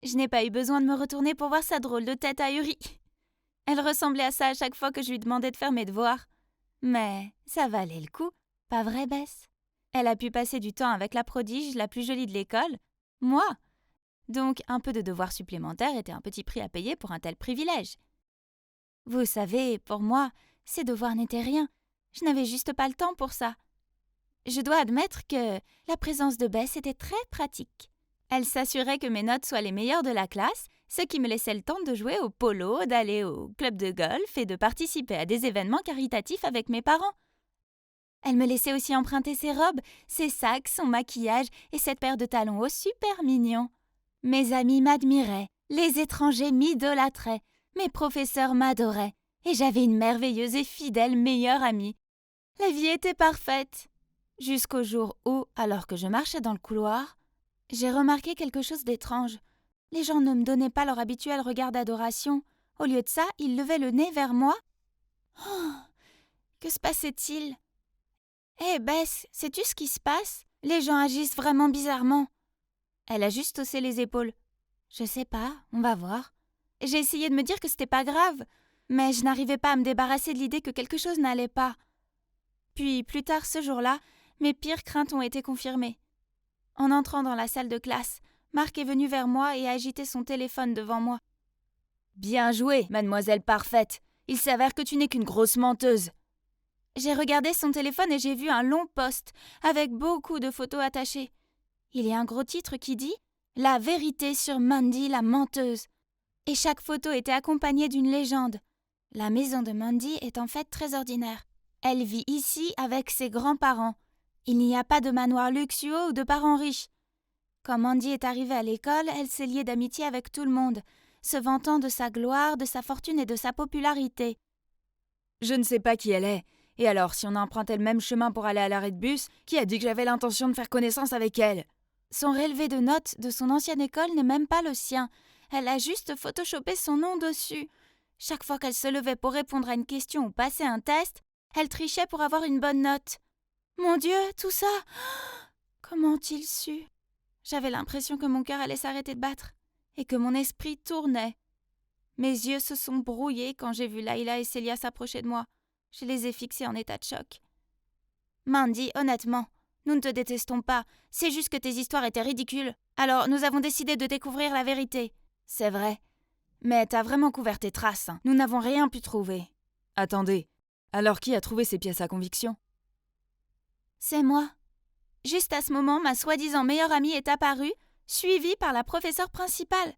Je n'ai pas eu besoin de me retourner pour voir sa drôle de tête ahurie. Elle ressemblait à ça à chaque fois que je lui demandais de faire mes devoirs. Mais ça valait le coup, pas vrai, Bess? Elle a pu passer du temps avec la prodige la plus jolie de l'école, moi. Donc un peu de devoirs supplémentaires était un petit prix à payer pour un tel privilège. Vous savez, pour moi, ces devoirs n'étaient rien. Je n'avais juste pas le temps pour ça. Je dois admettre que la présence de Bess était très pratique. Elle s'assurait que mes notes soient les meilleures de la classe, ce qui me laissait le temps de jouer au polo, d'aller au club de golf et de participer à des événements caritatifs avec mes parents. Elle me laissait aussi emprunter ses robes, ses sacs, son maquillage et cette paire de talons hauts super mignons. Mes amis m'admiraient, les étrangers m'idolâtraient, mes professeurs m'adoraient, et j'avais une merveilleuse et fidèle meilleure amie. La vie était parfaite. Jusqu'au jour où, alors que je marchais dans le couloir, j'ai remarqué quelque chose d'étrange. Les gens ne me donnaient pas leur habituel regard d'adoration. Au lieu de ça, ils levaient le nez vers moi. Oh, que se passait-il? Bess, sais-tu ce qui se passe? Les gens agissent vraiment bizarrement. Elle a juste haussé les épaules. Je sais pas, on va voir. J'ai essayé de me dire que c'était pas grave, mais je n'arrivais pas à me débarrasser de l'idée que quelque chose n'allait pas. Puis, plus tard ce jour-là, mes pires craintes ont été confirmées. En entrant dans la salle de classe, Marc est venu vers moi et a agité son téléphone devant moi. « Bien joué, mademoiselle parfaite. Il s'avère que tu n'es qu'une grosse menteuse. » J'ai regardé son téléphone et j'ai vu un long post avec beaucoup de photos attachées. Il y a un gros titre qui dit « La vérité sur Mandy la menteuse ». Et chaque photo était accompagnée d'une légende. La maison de Mandy est en fait très ordinaire. Elle vit ici avec ses grands-parents. Il n'y a pas de manoir luxueux ou de parents riches. Quand Mandy est arrivée à l'école, elle s'est liée d'amitié avec tout le monde, se vantant de sa gloire, de sa fortune et de sa popularité. Je ne sais pas qui elle est. Et alors, si on empruntait le même chemin pour aller à l'arrêt de bus, qui a dit que j'avais l'intention de faire connaissance avec elle? Son relevé de notes de son ancienne école n'est même pas le sien. Elle a juste photoshopé son nom dessus. Chaque fois qu'elle se levait pour répondre à une question ou passer un test, elle trichait pour avoir une bonne note. Mon Dieu, tout ça! Comment ont-ils su? J'avais l'impression que mon cœur allait s'arrêter de battre et que mon esprit tournait. Mes yeux se sont brouillés quand j'ai vu Layla et Célia s'approcher de moi. Je les ai fixés en état de choc. Mandy, honnêtement, nous ne te détestons pas. C'est juste que tes histoires étaient ridicules. Alors nous avons décidé de découvrir la vérité. C'est vrai. Mais t'as vraiment couvert tes traces. Nous n'avons rien pu trouver. Attendez, alors qui a trouvé ces pièces à conviction? C'est moi. Juste à ce moment, ma soi-disant meilleure amie est apparue, suivie par la professeure principale.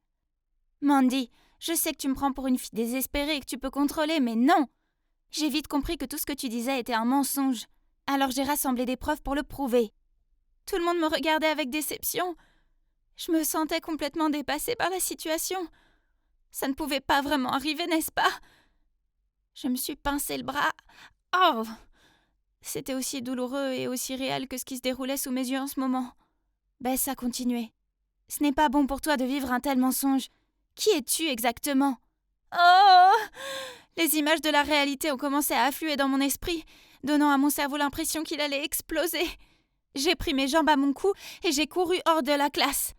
Mandy, je sais que tu me prends pour une fille désespérée et que tu peux contrôler, mais non! J'ai vite compris que tout ce que tu disais était un mensonge. Alors j'ai rassemblé des preuves pour le prouver. Tout le monde me regardait avec déception. Je me sentais complètement dépassée par la situation. Ça ne pouvait pas vraiment arriver, n'est-ce pas? Je me suis pincé le bras. Oh! C'était aussi douloureux et aussi réel que ce qui se déroulait sous mes yeux en ce moment. Bess a continué. Ce n'est pas bon pour toi de vivre un tel mensonge. Qui es-tu exactement? Oh! Les images de la réalité ont commencé à affluer dans mon esprit, donnant à mon cerveau l'impression qu'il allait exploser. J'ai pris mes jambes à mon cou et j'ai couru hors de la classe.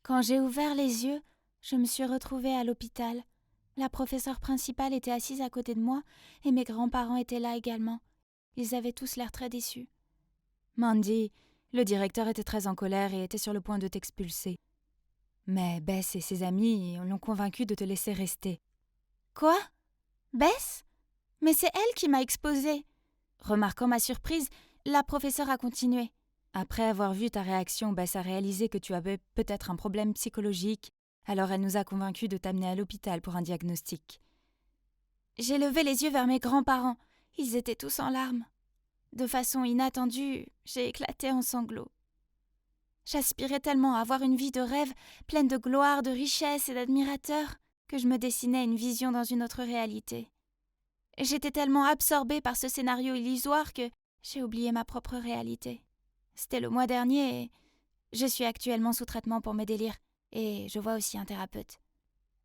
Quand j'ai ouvert les yeux, je me suis retrouvée à l'hôpital. La professeure principale était assise à côté de moi et mes grands-parents étaient là également. Ils avaient tous l'air très déçus. Mandy, le directeur était très en colère et était sur le point de t'expulser. Mais Bess et ses amis l'ont convaincu de te laisser rester. Quoi? Bess? Mais c'est elle qui m'a exposée. Remarquant ma surprise, la professeure a continué. Après avoir vu ta réaction, Bess a réalisé que tu avais peut-être un problème psychologique. Alors elle nous a convaincus de t'amener à l'hôpital pour un diagnostic. J'ai levé les yeux vers mes grands-parents. Ils étaient tous en larmes. De façon inattendue, j'ai éclaté en sanglots. J'aspirais tellement à avoir une vie de rêve, pleine de gloire, de richesse et d'admirateurs, que je me dessinais une vision dans une autre réalité. J'étais tellement absorbée par ce scénario illusoire que j'ai oublié ma propre réalité. C'était le mois dernier et je suis actuellement sous traitement pour mes délires. Et je vois aussi un thérapeute.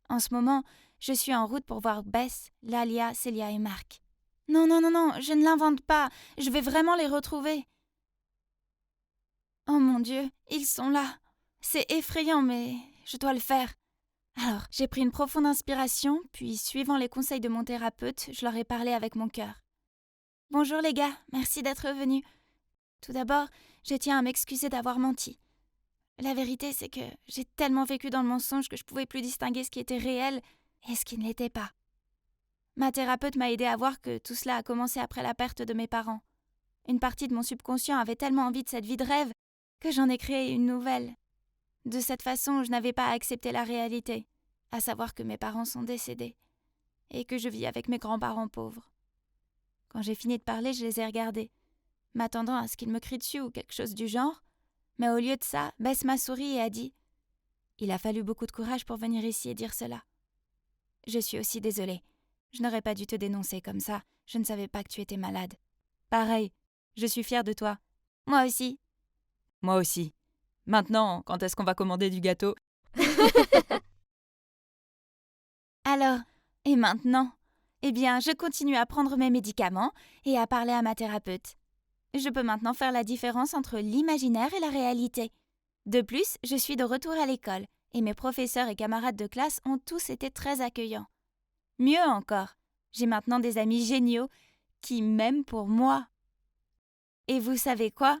En ce moment, je suis en route pour voir Bess, Lalia, Célia et Marc. Non, je ne l'invente pas. Je vais vraiment les retrouver. Oh mon Dieu, ils sont là. C'est effrayant, mais je dois le faire. Alors, j'ai pris une profonde inspiration, puis, suivant les conseils de mon thérapeute, je leur ai parlé avec mon cœur. Bonjour les gars, merci d'être venus. Tout d'abord, je tiens à m'excuser d'avoir menti. La vérité, c'est que j'ai tellement vécu dans le mensonge que je pouvais plus distinguer ce qui était réel et ce qui ne l'était pas. Ma thérapeute m'a aidé à voir que tout cela a commencé après la perte de mes parents. Une partie de mon subconscient avait tellement envie de cette vie de rêve que j'en ai créé une nouvelle. De cette façon, je n'avais pas à accepter la réalité, à savoir que mes parents sont décédés et que je vis avec mes grands-parents pauvres. Quand j'ai fini de parler, je les ai regardés, m'attendant à ce qu'ils me crient dessus ou quelque chose du genre. Mais au lieu de ça, Bess m'a souri et a dit « Il a fallu beaucoup de courage pour venir ici et dire cela. Je suis aussi désolée. Je n'aurais pas dû te dénoncer comme ça. Je ne savais pas que tu étais malade. » Pareil, je suis fière de toi. Moi aussi. Moi aussi. Maintenant, quand est-ce qu'on va commander du gâteau? Alors, et maintenant? Eh bien, je continue à prendre mes médicaments et à parler à ma thérapeute. Je peux maintenant faire la différence entre l'imaginaire et la réalité. De plus, je suis de retour à l'école et mes professeurs et camarades de classe ont tous été très accueillants. Mieux encore, j'ai maintenant des amis géniaux qui m'aiment pour moi. Et vous savez quoi?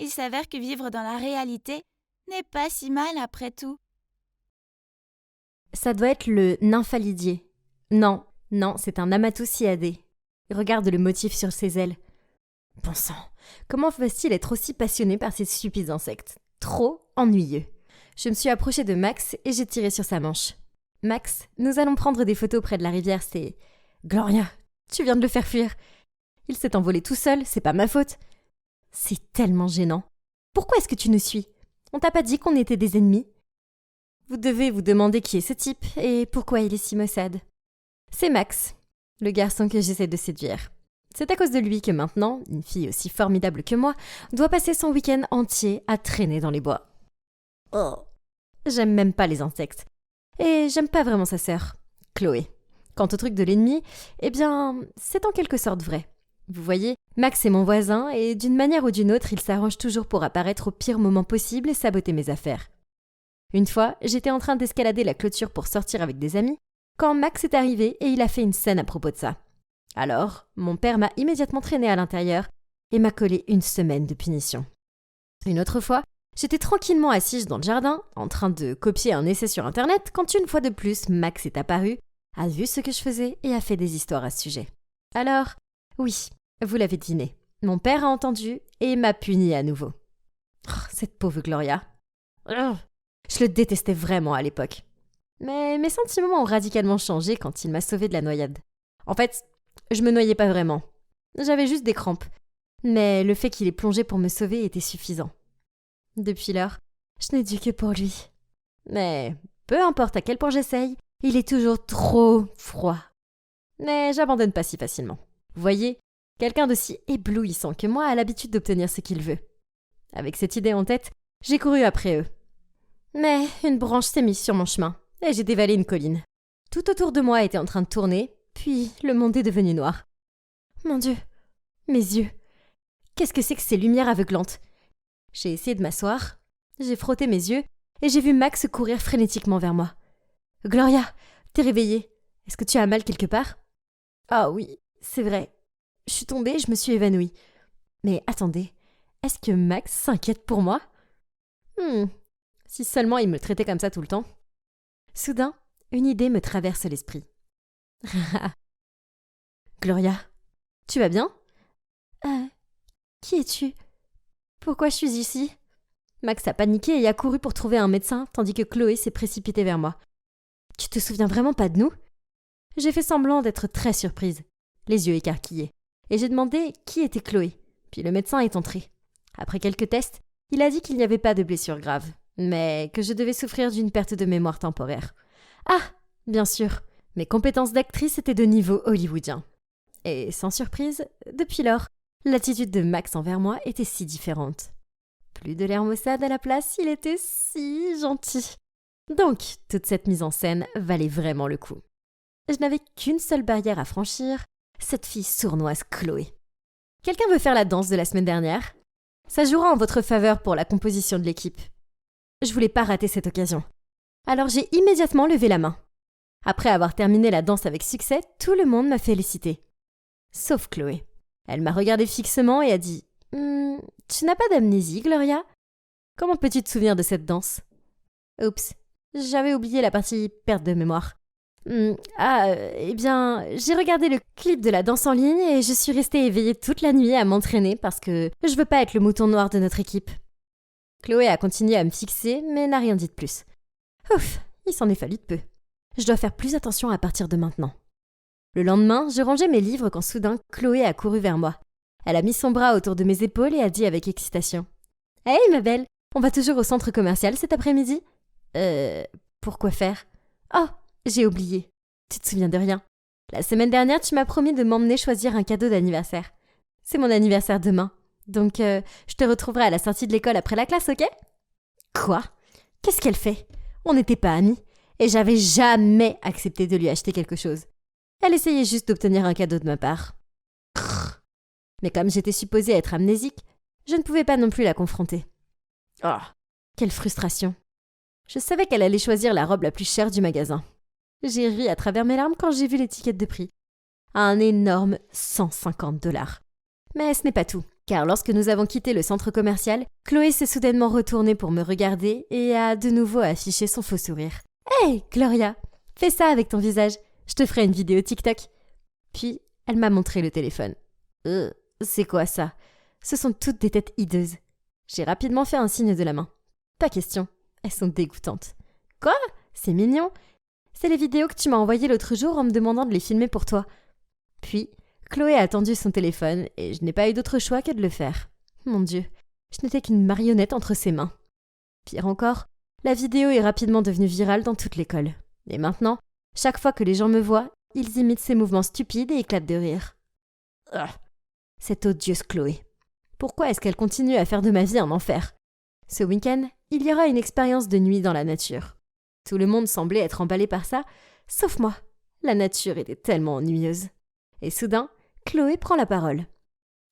Il s'avère que vivre dans la réalité n'est pas si mal après tout. Ça doit être le nymphalidier. Non, c'est un Amatousiadé. Regarde le motif sur ses ailes. Bon sang, comment va-t-il être aussi passionné par ces stupides insectes? Trop ennuyeux. Je me suis approchée de Max et j'ai tiré sur sa manche. Max, nous allons prendre des photos près de la rivière, c'est... Gloria, tu viens de le faire fuir. Il s'est envolé tout seul, c'est pas ma faute. C'est tellement gênant. Pourquoi est-ce que tu nous suis? On t'a pas dit qu'on était des ennemis? Vous devez vous demander qui est ce type et pourquoi il est si maussade. C'est Max, le garçon que j'essaie de séduire. C'est à cause de lui que maintenant, une fille aussi formidable que moi doit passer son week-end entier à traîner dans les bois. Oh, j'aime même pas les insectes. Et j'aime pas vraiment sa sœur, Chloé. Quant au truc de l'ennemi, eh bien, c'est en quelque sorte vrai. Vous voyez, Max est mon voisin et d'une manière ou d'une autre, il s'arrange toujours pour apparaître au pire moment possible et saboter mes affaires. Une fois, j'étais en train d'escalader la clôture pour sortir avec des amis, quand Max est arrivé et il a fait une scène à propos de ça. Alors, mon père m'a immédiatement traîné à l'intérieur et m'a collé 1 semaine de punition. Une autre fois, j'étais tranquillement assise dans le jardin, en train de copier un essai sur Internet, quand une fois de plus, Max est apparu, a vu ce que je faisais et a fait des histoires à ce sujet. Alors, oui, vous l'avez deviné, mon père a entendu et m'a puni à nouveau. Oh, cette pauvre Gloria. Oh, je le détestais vraiment à l'époque. Mais mes sentiments ont radicalement changé quand il m'a sauvée de la noyade. En fait, je me noyais pas vraiment. J'avais juste des crampes. Mais le fait qu'il ait plongé pour me sauver était suffisant. Depuis lors, je n'ai dû que pour lui. Mais peu importe à quel point j'essaye, il est toujours trop froid. Mais j'abandonne pas si facilement. Vous voyez, quelqu'un d'aussi éblouissant que moi a l'habitude d'obtenir ce qu'il veut. Avec cette idée en tête, j'ai couru après eux. Mais une branche s'est mise sur mon chemin et j'ai dévalé une colline. Tout autour de moi était en train de tourner, puis le monde est devenu noir. Mon Dieu, mes yeux. Qu'est-ce que c'est que ces lumières aveuglantes? J'ai essayé de m'asseoir, j'ai frotté mes yeux et j'ai vu Max courir frénétiquement vers moi. « Gloria, t'es réveillée. Est-ce que tu as mal quelque part ?»« Ah oui, c'est vrai. Je suis tombée et je me suis évanouie. Mais attendez, est-ce que Max s'inquiète pour moi ? Si seulement il me traitait comme ça tout le temps. » Soudain, une idée me traverse l'esprit. « Gloria, tu vas bien ? » Qui es-tu ? Pourquoi je suis ici ? Max a paniqué et a couru pour trouver un médecin, tandis que Chloé s'est précipitée vers moi. Tu te souviens vraiment pas de nous ? J'ai fait semblant d'être très surprise, les yeux écarquillés, et j'ai demandé qui était Chloé. Puis le médecin est entré. Après quelques tests, il a dit qu'il n'y avait pas de blessure grave, mais que je devais souffrir d'une perte de mémoire temporaire. Ah, bien sûr, mes compétences d'actrice étaient de niveau hollywoodien. Et sans surprise, depuis lors, l'attitude de Max envers moi était si différente. Plus de l'air maussade à la place, il était si gentil. Donc, toute cette mise en scène valait vraiment le coup. Je n'avais qu'une seule barrière à franchir, cette fille sournoise Chloé. Quelqu'un veut faire la danse de la semaine dernière ? Ça jouera en votre faveur pour la composition de l'équipe. Je voulais pas rater cette occasion. Alors j'ai immédiatement levé la main. Après avoir terminé la danse avec succès, tout le monde m'a félicité. Sauf Chloé. Elle m'a regardé fixement et a dit « Tu n'as pas d'amnésie, Gloria ? Comment peux-tu te souvenir de cette danse ?»« Oups, j'avais oublié la partie perte de mémoire. Eh bien, j'ai regardé le clip de la danse en ligne et je suis restée éveillée toute la nuit à m'entraîner parce que je veux pas être le mouton noir de notre équipe. » Chloé a continué à me fixer, mais n'a rien dit de plus. Ouf, il s'en est fallu de peu. Je dois faire plus attention à partir de maintenant. Le lendemain, je rangeais mes livres quand soudain, Chloé a couru vers moi. Elle a mis son bras autour de mes épaules et a dit avec excitation « Hey, ma belle, on va toujours au centre commercial cet après-midi ?»« Pourquoi faire ?»« Oh, j'ai oublié. Tu te souviens de rien. La semaine dernière, tu m'as promis de m'emmener choisir un cadeau d'anniversaire. C'est mon anniversaire demain. Donc, je te retrouverai à la sortie de l'école après la classe, ok ?» Quoi ? Qu'est-ce qu'elle fait ? On n'était pas amis et j'avais jamais accepté de lui acheter quelque chose. Elle essayait juste d'obtenir un cadeau de ma part. Mais comme j'étais supposée être amnésique, je ne pouvais pas non plus la confronter. Oh, quelle frustration. Je savais qu'elle allait choisir la robe la plus chère du magasin. J'ai ri à travers mes larmes quand j'ai vu l'étiquette de prix. Un énorme 150 $. Mais ce n'est pas tout, car lorsque nous avons quitté le centre commercial, Chloé s'est soudainement retournée pour me regarder et a de nouveau affiché son faux sourire. « Hey, Gloria, fais ça avec ton visage. Je te ferai une vidéo TikTok. » Puis, elle m'a montré le téléphone. C'est quoi ça ? Ce sont toutes des têtes hideuses. J'ai rapidement fait un signe de la main. Pas question, elles sont dégoûtantes. Quoi ? C'est mignon. C'est les vidéos que tu m'as envoyées l'autre jour en me demandant de les filmer pour toi. Puis, Chloé a tendu son téléphone et je n'ai pas eu d'autre choix que de le faire. Mon Dieu, je n'étais qu'une marionnette entre ses mains. Pire encore, la vidéo est rapidement devenue virale dans toute l'école. Et maintenant, chaque fois que les gens me voient, ils imitent ces mouvements stupides et éclatent de rire. Cette odieuse Chloé. Pourquoi est-ce qu'elle continue à faire de ma vie un enfer ? Ce week-end, il y aura une expérience de nuit dans la nature. Tout le monde semblait être emballé par ça, sauf moi. La nature était tellement ennuyeuse. Et soudain, Chloé prend la parole.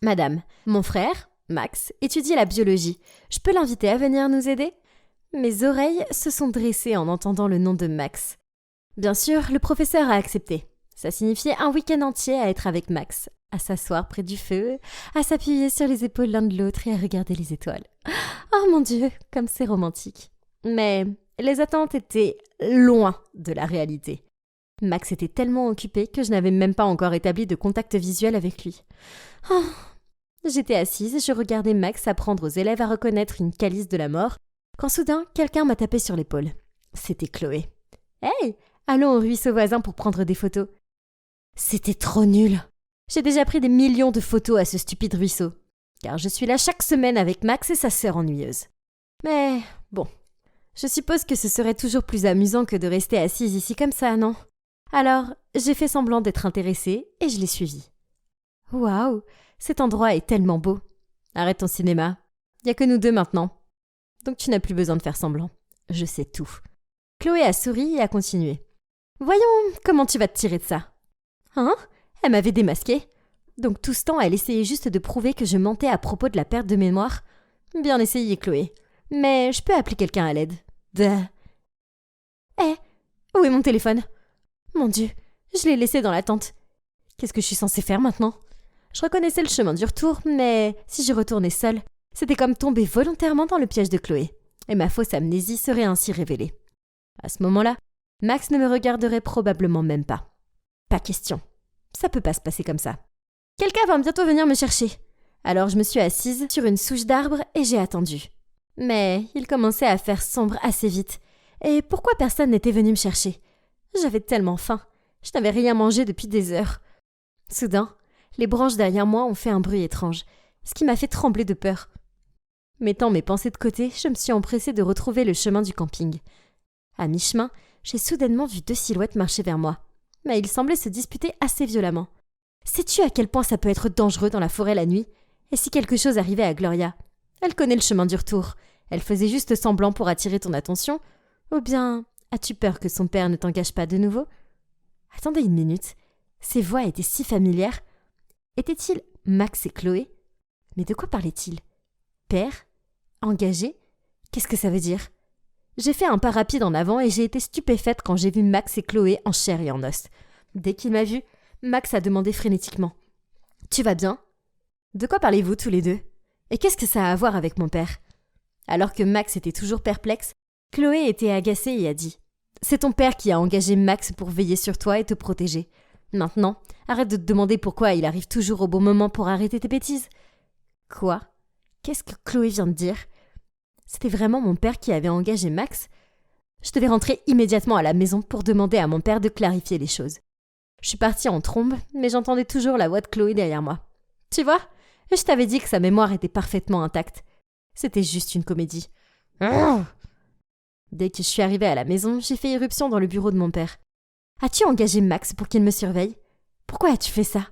Madame, mon frère, Max, étudie la biologie. Je peux l'inviter à venir nous aider ? Mes oreilles se sont dressées en entendant le nom de Max. Bien sûr, le professeur a accepté. Ça signifiait un week-end entier à être avec Max, à s'asseoir près du feu, à s'appuyer sur les épaules l'un de l'autre et à regarder les étoiles. Oh mon Dieu, comme c'est romantique. Mais les attentes étaient loin de la réalité. Max était tellement occupé que je n'avais même pas encore établi de contact visuel avec lui. Oh. J'étais assise et je regardais Max apprendre aux élèves à reconnaître une calice de la mort, quand soudain, quelqu'un m'a tapé sur l'épaule. C'était Chloé. « Hey, allons au ruisseau voisin pour prendre des photos. » C'était trop nul. J'ai déjà pris des millions de photos à ce stupide ruisseau, car je suis là chaque semaine avec Max et sa sœur ennuyeuse. Mais bon, je suppose que ce serait toujours plus amusant que de rester assise ici comme ça, non ? Alors, j'ai fait semblant d'être intéressée et je l'ai suivi. Waouh, cet endroit est tellement beau. Arrête ton cinéma. Y a que nous deux maintenant. Donc tu n'as plus besoin de faire semblant. Je sais tout. Chloé a souri et a continué. Voyons comment tu vas te tirer de ça. Hein ? Elle m'avait démasqué. Donc tout ce temps, elle essayait juste de prouver que je mentais à propos de la perte de mémoire. Bien essayé, Chloé. Mais je peux appeler quelqu'un à l'aide. Où est mon téléphone ? Mon Dieu, je l'ai laissé dans la tente. Qu'est-ce que je suis censée faire maintenant ? Je reconnaissais le chemin du retour, mais si je retournais seule, c'était comme tomber volontairement dans le piège de Chloé. Et ma fausse amnésie serait ainsi révélée. À ce moment-là, Max ne me regarderait probablement même pas. Pas question. Ça peut pas se passer comme ça. Quelqu'un va bientôt venir me chercher. Alors je me suis assise sur une souche d'arbre et j'ai attendu. Mais il commençait à faire sombre assez vite. Et pourquoi personne n'était venu me chercher ? J'avais tellement faim. Je n'avais rien mangé depuis des heures. Soudain, les branches derrière moi ont fait un bruit étrange, ce qui m'a fait trembler de peur. Mettant mes pensées de côté, je me suis empressée de retrouver le chemin du camping. À mi-chemin, j'ai soudainement vu 2 silhouettes marcher vers moi. Mais ils semblaient se disputer assez violemment. Sais-tu à quel point ça peut être dangereux dans la forêt la nuit ? Et si quelque chose arrivait à Gloria ? Elle connaît le chemin du retour. Elle faisait juste semblant pour attirer ton attention. Ou bien, as-tu peur que son père ne t'engage pas de nouveau ? Attendez une minute. Ces voix étaient si familières. Étaient-ils Max et Chloé ? Mais de quoi parlaient-ils ? Père ? Engagé ? Qu'est-ce que ça veut dire ? J'ai fait un pas rapide en avant et j'ai été stupéfaite quand j'ai vu Max et Chloé en chair et en os. Dès qu'il m'a vue, Max a demandé frénétiquement « Tu vas bien ? De quoi parlez-vous tous les deux ? Et qu'est-ce que ça a à voir avec mon père ?» Alors que Max était toujours perplexe, Chloé était agacée et a dit « C'est ton père qui a engagé Max pour veiller sur toi et te protéger. Maintenant, arrête de te demander pourquoi il arrive toujours au bon moment pour arrêter tes bêtises. » Quoi ? Qu'est-ce que Chloé vient de dire ? C'était vraiment mon père qui avait engagé Max ? Je devais rentrer immédiatement à la maison pour demander à mon père de clarifier les choses. Je suis partie en trombe, mais j'entendais toujours la voix de Chloé derrière moi. Tu vois ? Je t'avais dit que sa mémoire était parfaitement intacte. C'était juste une comédie. Dès que je suis arrivée à la maison, j'ai fait irruption dans le bureau de mon père. As-tu engagé Max pour qu'il me surveille ? Pourquoi as-tu fait ça ?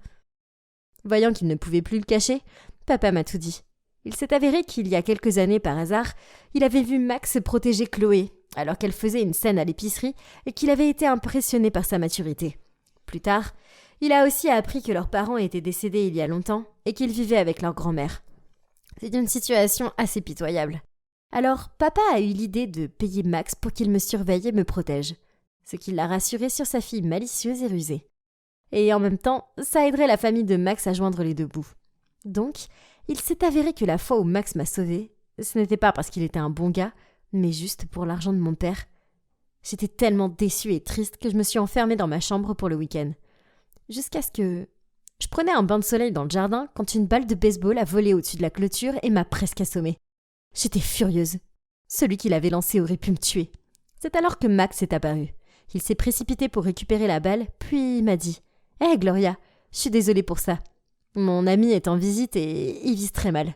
Voyant qu'il ne pouvait plus le cacher, papa m'a tout dit. Il s'est avéré qu'il y a quelques années, par hasard, il avait vu Max protéger Chloé, alors qu'elle faisait une scène à l'épicerie et qu'il avait été impressionné par sa maturité. Plus tard, il a aussi appris que leurs parents étaient décédés il y a longtemps et qu'ils vivaient avec leur grand-mère. C'est une situation assez pitoyable. Alors, papa a eu l'idée de payer Max pour qu'il me surveille et me protège, ce qui l'a rassuré sur sa fille malicieuse et rusée. Et en même temps, ça aiderait la famille de Max à joindre les deux bouts. Donc, il s'est avéré que la fois où Max m'a sauvée, ce n'était pas parce qu'il était un bon gars, mais juste pour l'argent de mon père. J'étais tellement déçue et triste que je me suis enfermée dans ma chambre pour le week-end. Jusqu'à ce que... Je prenais un bain de soleil dans le jardin quand une balle de baseball a volé au-dessus de la clôture et m'a presque assommée. J'étais furieuse. Celui qui l'avait lancée aurait pu me tuer. C'est alors que Max est apparu. Il s'est précipité pour récupérer la balle, puis il m'a dit « Hé Gloria, je suis désolée pour ça. Mon ami est en visite et il vise très mal. »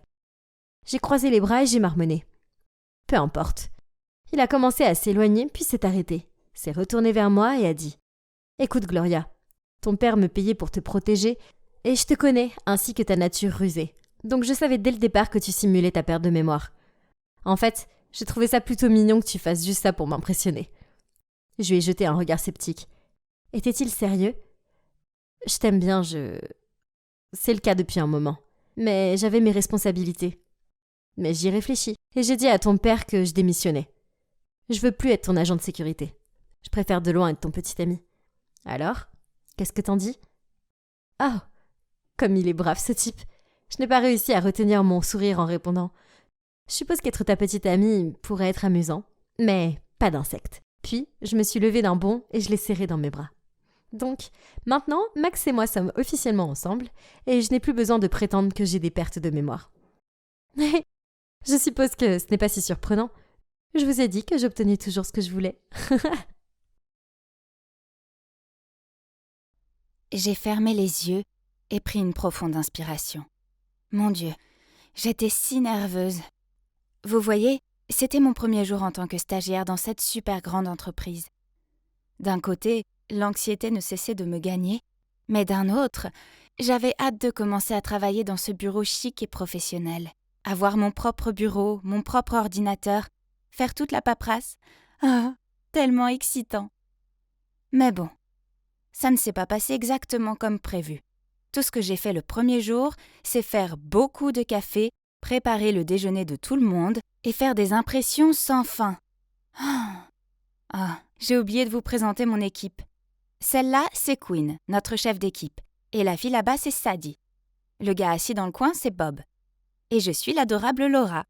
J'ai croisé les bras et j'ai marmonné. Peu importe. Il a commencé à s'éloigner puis s'est arrêté, s'est retourné vers moi et a dit « Écoute Gloria, ton père me payait pour te protéger et je te connais ainsi que ta nature rusée. Donc je savais dès le départ que tu simulais ta perte de mémoire. En fait, j'ai trouvé ça plutôt mignon que tu fasses juste ça pour m'impressionner. » Je lui ai jeté un regard sceptique. Était-il sérieux ? Je t'aime bien, C'est le cas depuis un moment. Mais j'avais mes responsabilités. Mais j'y réfléchis, et j'ai dit à ton père que je démissionnais. Je veux plus être ton agent de sécurité. Je préfère de loin être ton petit ami. Alors, qu'est-ce que t'en dis? Ah, comme il est brave ce type. Je n'ai pas réussi à retenir mon sourire en répondant. Je suppose qu'être ta petite amie pourrait être amusant, mais pas d'insecte. Puis, je me suis levée d'un bond et je l'ai serré dans mes bras. Donc, maintenant, Max et moi sommes officiellement ensemble, et je n'ai plus besoin de prétendre que j'ai des pertes de mémoire. Je suppose que ce n'est pas si surprenant. Je vous ai dit que j'obtenais toujours ce que je voulais. J'ai fermé les yeux et pris une profonde inspiration. Mon Dieu, j'étais si nerveuse. Vous voyez, c'était mon premier jour en tant que stagiaire dans cette super grande entreprise. D'un côté, l'anxiété ne cessait de me gagner, mais d'un autre, j'avais hâte de commencer à travailler dans ce bureau chic et professionnel. Avoir mon propre bureau, mon propre ordinateur, faire toute la paperasse. Ah, tellement excitant. Mais bon, ça ne s'est pas passé exactement comme prévu. Tout ce que j'ai fait le premier jour, c'est faire beaucoup de café, préparer le déjeuner de tout le monde et faire des impressions sans fin. J'ai oublié de vous présenter mon équipe. Celle-là, c'est Queen, notre chef d'équipe, et la fille là-bas, c'est Sadie. Le gars assis dans le coin, c'est Bob. Et je suis l'adorable Laura.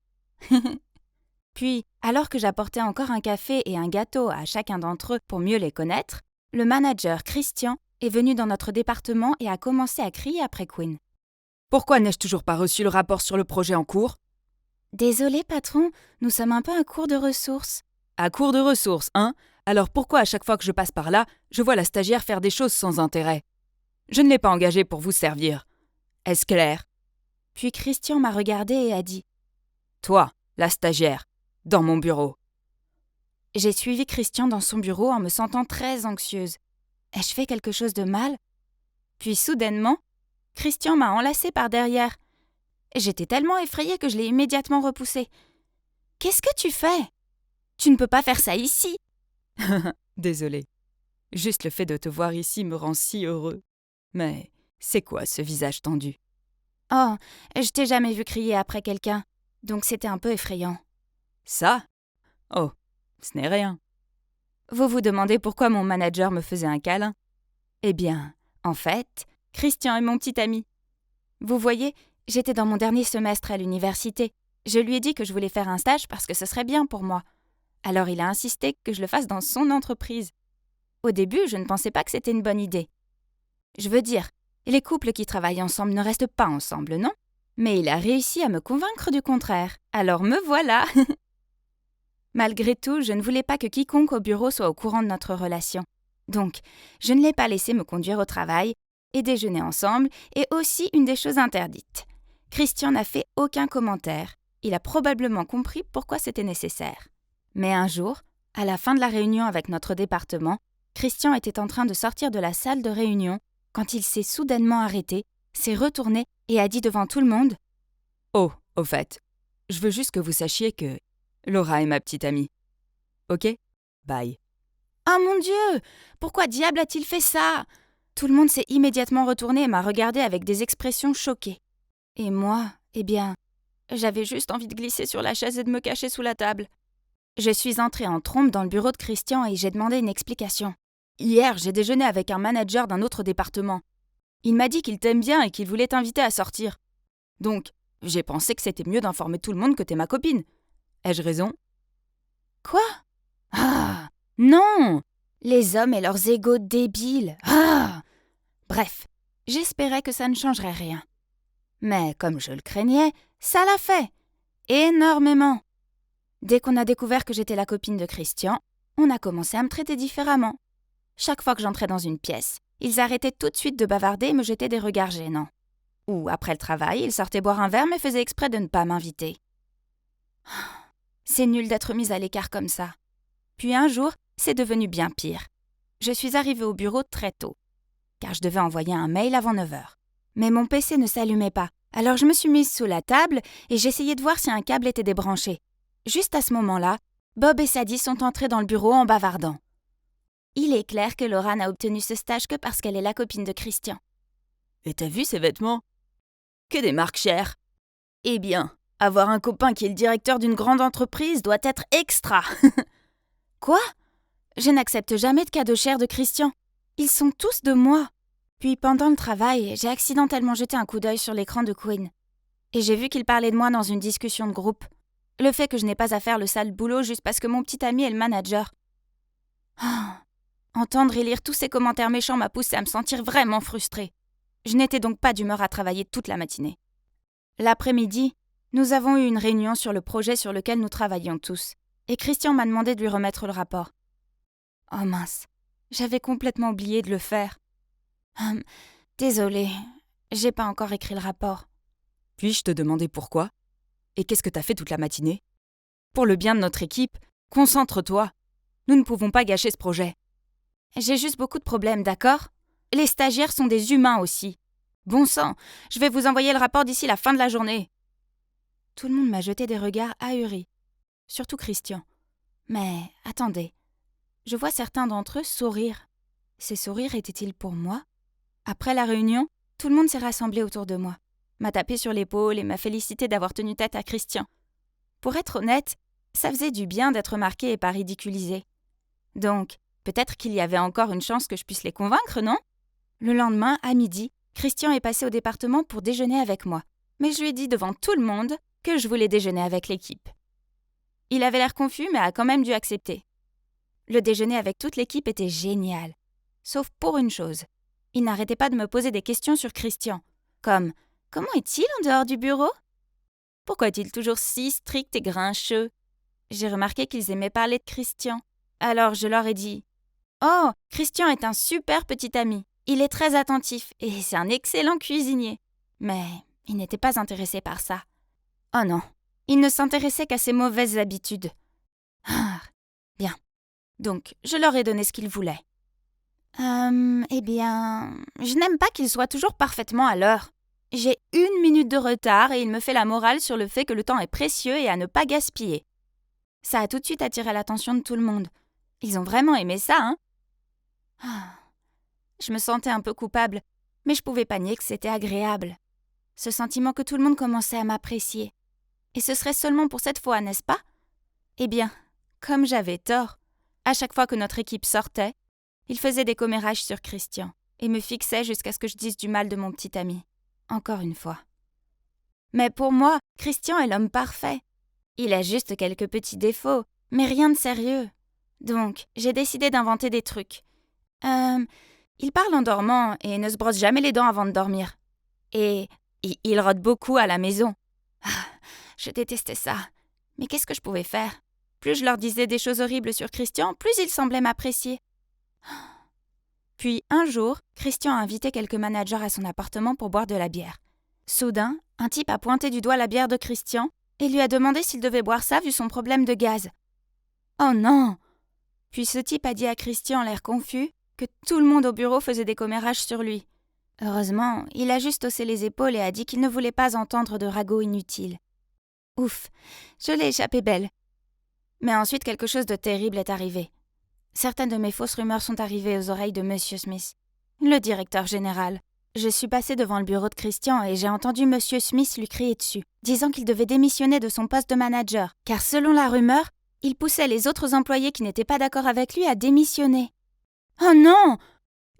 Puis, alors que j'apportais encore un café et un gâteau à chacun d'entre eux pour mieux les connaître, le manager Christian est venu dans notre département et a commencé à crier après Queen. « Pourquoi n'ai-je toujours pas reçu le rapport sur le projet en cours ?»« Désolé, patron, nous sommes un peu à court de ressources. »« À court de ressources, hein ? Alors pourquoi à chaque fois que je passe par là, je vois la stagiaire faire des choses sans intérêt ? Je ne l'ai pas engagée pour vous servir. Est-ce clair ?» Puis Christian m'a regardée et a dit « Toi, la stagiaire, dans mon bureau. » J'ai suivi Christian dans son bureau en me sentant très anxieuse. Ai-je fait quelque chose de mal? Puis soudainement, Christian m'a enlacée par derrière. J'étais tellement effrayée que je l'ai immédiatement repoussé. « Qu'est-ce que tu fais? Tu ne peux pas faire ça ici !» Désolée. Juste le fait de te voir ici me rend si heureux. Mais c'est quoi ce visage tendu? Oh, je t'ai jamais vu crier après quelqu'un, donc c'était un peu effrayant. Ça? Oh, ce n'est rien. Vous vous demandez pourquoi mon manager me faisait un câlin? Eh bien, en fait, Christian est mon petit ami. Vous voyez, j'étais dans mon dernier semestre à l'université. Je lui ai dit que je voulais faire un stage parce que ce serait bien pour moi. Alors il a insisté que je le fasse dans son entreprise. Au début, je ne pensais pas que c'était une bonne idée. Je veux dire, les couples qui travaillent ensemble ne restent pas ensemble, non? Mais il a réussi à me convaincre du contraire. Alors me voilà. Malgré tout, je ne voulais pas que quiconque au bureau soit au courant de notre relation. Donc, je ne l'ai pas laissé me conduire au travail et déjeuner ensemble, et aussi une des choses interdites. Christian n'a fait aucun commentaire. Il a probablement compris pourquoi c'était nécessaire. Mais un jour, à la fin de la réunion avec notre département, Christian était en train de sortir de la salle de réunion quand il s'est soudainement arrêté, s'est retourné et a dit devant tout le monde « Oh, au fait, je veux juste que vous sachiez que Laura est ma petite amie. Ok? Bye. » « Oh mon Dieu! Pourquoi diable a-t-il fait ça ?» Tout le monde s'est immédiatement retourné et m'a regardé avec des expressions choquées. Et moi, eh bien, j'avais juste envie de glisser sur la chaise et de me cacher sous la table. Je suis entrée en trombe dans le bureau de Christian et j'ai demandé une explication. Hier, j'ai déjeuné avec un manager d'un autre département. Il m'a dit qu'il t'aime bien et qu'il voulait t'inviter à sortir. Donc, j'ai pensé que c'était mieux d'informer tout le monde que t'es ma copine. Ai-je raison? Quoi? Ah! Non! Les hommes et leurs égos débiles. Ah! Bref, j'espérais que ça ne changerait rien. Mais comme je le craignais, ça l'a fait. Énormément. Dès qu'on a découvert que j'étais la copine de Christian, on a commencé à me traiter différemment. Chaque fois que j'entrais dans une pièce, ils arrêtaient tout de suite de bavarder et me jetaient des regards gênants. Ou, après le travail, ils sortaient boire un verre mais faisaient exprès de ne pas m'inviter. C'est nul d'être mise à l'écart comme ça. Puis un jour, c'est devenu bien pire. Je suis arrivée au bureau très tôt, car je devais envoyer un mail avant 9h. Mais mon PC ne s'allumait pas, alors je me suis mise sous la table et j'essayais de voir si un câble était débranché. Juste à ce moment-là, Bob et Sadie sont entrés dans le bureau en bavardant. Il est clair que Laura n'a obtenu ce stage que parce qu'elle est la copine de Christian. Et t'as vu ses vêtements? Que des marques chères. Eh bien, avoir un copain qui est le directeur d'une grande entreprise doit être extra. Quoi? Je n'accepte jamais de cadeaux chers de Christian. Ils sont tous de moi. Puis pendant le travail, j'ai accidentellement jeté un coup d'œil sur l'écran de Quinn. Et j'ai vu qu'il parlait de moi dans une discussion de groupe. Le fait que je n'ai pas à faire le sale boulot juste parce que mon petit ami est le manager. Ah, entendre et lire tous ces commentaires méchants m'a poussé à me sentir vraiment frustrée. Je n'étais donc pas d'humeur à travailler toute la matinée. L'après-midi, nous avons eu une réunion sur le projet sur lequel nous travaillions tous, et Christian m'a demandé de lui remettre le rapport. Oh mince, j'avais complètement oublié de le faire. Désolée, j'ai pas encore écrit le rapport. Puis-je te demander pourquoi? Et qu'est-ce que t'as fait toute la matinée? Pour le bien de notre équipe, concentre-toi. Nous ne pouvons pas gâcher ce projet. J'ai juste beaucoup de problèmes, d'accord? Les stagiaires sont des humains aussi. Bon sang, je vais vous envoyer le rapport d'ici la fin de la journée. Tout le monde m'a jeté des regards ahuris. Surtout Christian. Mais attendez, je vois certains d'entre eux sourire. Ces sourires étaient-ils pour moi? Après la réunion, tout le monde s'est rassemblé autour de moi, m'a tapé sur l'épaule et m'a félicité d'avoir tenu tête à Christian. Pour être honnête, ça faisait du bien d'être remarqué et pas ridiculisé. Donc, peut-être qu'il y avait encore une chance que je puisse les convaincre, non? Le lendemain, à midi, Christian est passé au département pour déjeuner avec moi, mais je lui ai dit devant tout le monde que je voulais déjeuner avec l'équipe. Il avait l'air confus, mais a quand même dû accepter. Le déjeuner avec toute l'équipe était génial. Sauf pour une chose. Il n'arrêtait pas de me poser des questions sur Christian, comme « Comment est-il en dehors du bureau ? Pourquoi est-il toujours si strict et grincheux ?» J'ai remarqué qu'ils aimaient parler de Christian. Alors je leur ai dit « Oh, Christian est un super petit ami. Il est très attentif et c'est un excellent cuisinier. » Mais il n'était pas intéressé par ça. Oh non, il ne s'intéressait qu'à ses mauvaises habitudes. Ah, bien. Donc, je leur ai donné ce qu'ils voulaient. Eh bien, je n'aime pas qu'il soit toujours parfaitement à l'heure. J'ai 1 minute de retard et il me fait la morale sur le fait que le temps est précieux et à ne pas gaspiller. Ça a tout de suite attiré l'attention de tout le monde. Ils ont vraiment aimé ça, hein? Ah, je me sentais un peu coupable, mais je pouvais pas nier que c'était agréable. Ce sentiment que tout le monde commençait à m'apprécier. Et ce serait seulement pour cette fois, n'est-ce pas? Eh bien, comme j'avais tort, à chaque fois que notre équipe sortait, il faisait des commérages sur Christian et me fixait jusqu'à ce que je dise du mal de mon petit ami. Encore une fois. Mais pour moi, Christian est l'homme parfait. Il a juste quelques petits défauts, mais rien de sérieux. Donc, j'ai décidé d'inventer des trucs. Il parle en dormant et ne se brosse jamais les dents avant de dormir. Et il rôde beaucoup à la maison. Ah, je détestais ça. Mais qu'est-ce que je pouvais faire? Plus je leur disais des choses horribles sur Christian, plus ils semblaient m'apprécier. Puis un jour, Christian a invité quelques managers à son appartement pour boire de la bière. Soudain, un type a pointé du doigt la bière de Christian et lui a demandé s'il devait boire ça vu son problème de gaz. Oh non! Puis ce type a dit à Christian, l'air confus, que tout le monde au bureau faisait des commérages sur lui. Heureusement, il a juste haussé les épaules et a dit qu'il ne voulait pas entendre de ragots inutiles. Ouf, je l'ai échappé belle. Mais ensuite, quelque chose de terrible est arrivé. Certaines de mes fausses rumeurs sont arrivées aux oreilles de Monsieur Smith, le directeur général. Je suis passée devant le bureau de Christian et j'ai entendu Monsieur Smith lui crier dessus, disant qu'il devait démissionner de son poste de manager, car selon la rumeur, il poussait les autres employés qui n'étaient pas d'accord avec lui à démissionner. Oh non!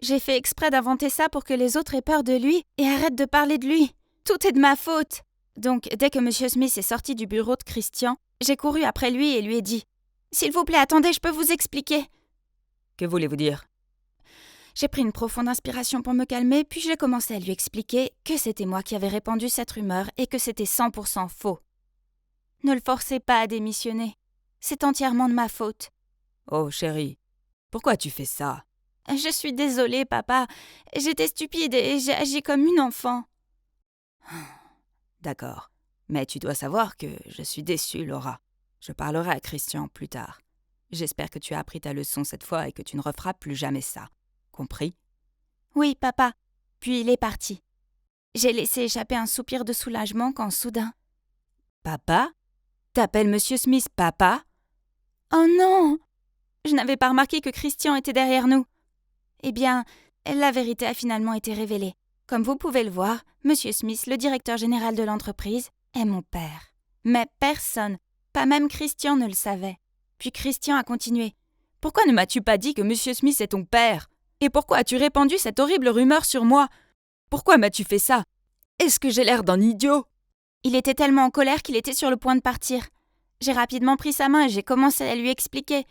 J'ai fait exprès d'inventer ça pour que les autres aient peur de lui et arrêtent de parler de lui. Tout est de ma faute. Donc, dès que Monsieur Smith est sorti du bureau de Christian, j'ai couru après lui et lui ai dit « S'il vous plaît, attendez, je peux vous expliquer. » Que voulez-vous dire? J'ai pris une profonde inspiration pour me calmer, puis j'ai commencé à lui expliquer que c'était moi qui avais répandu cette rumeur et que c'était 100% faux. Ne le forcez pas à démissionner. C'est entièrement de ma faute. Oh, chérie, pourquoi tu fais ça? Je suis désolée, papa. J'étais stupide et j'ai agi comme une enfant. D'accord, mais tu dois savoir que je suis déçue, Laura. Je parlerai à Christian plus tard. J'espère que tu as appris ta leçon cette fois et que tu ne referas plus jamais ça. Compris? Oui, papa. Puis il est parti. J'ai laissé échapper un soupir de soulagement quand soudain... Papa? T'appelles Monsieur Smith papa? Oh non! Je n'avais pas remarqué que Christian était derrière nous. Eh bien, la vérité a finalement été révélée. Comme vous pouvez le voir, Monsieur Smith, le directeur général de l'entreprise, est mon père. Mais personne, pas même Christian, ne le savait. Puis Christian a continué. Pourquoi ne m'as-tu pas dit que Monsieur Smith est ton père? Et pourquoi as-tu répandu cette horrible rumeur sur moi? Pourquoi m'as-tu fait ça? Est-ce que j'ai l'air d'un idiot? Il était tellement en colère qu'il était sur le point de partir. J'ai rapidement pris sa main et j'ai commencé à lui expliquer.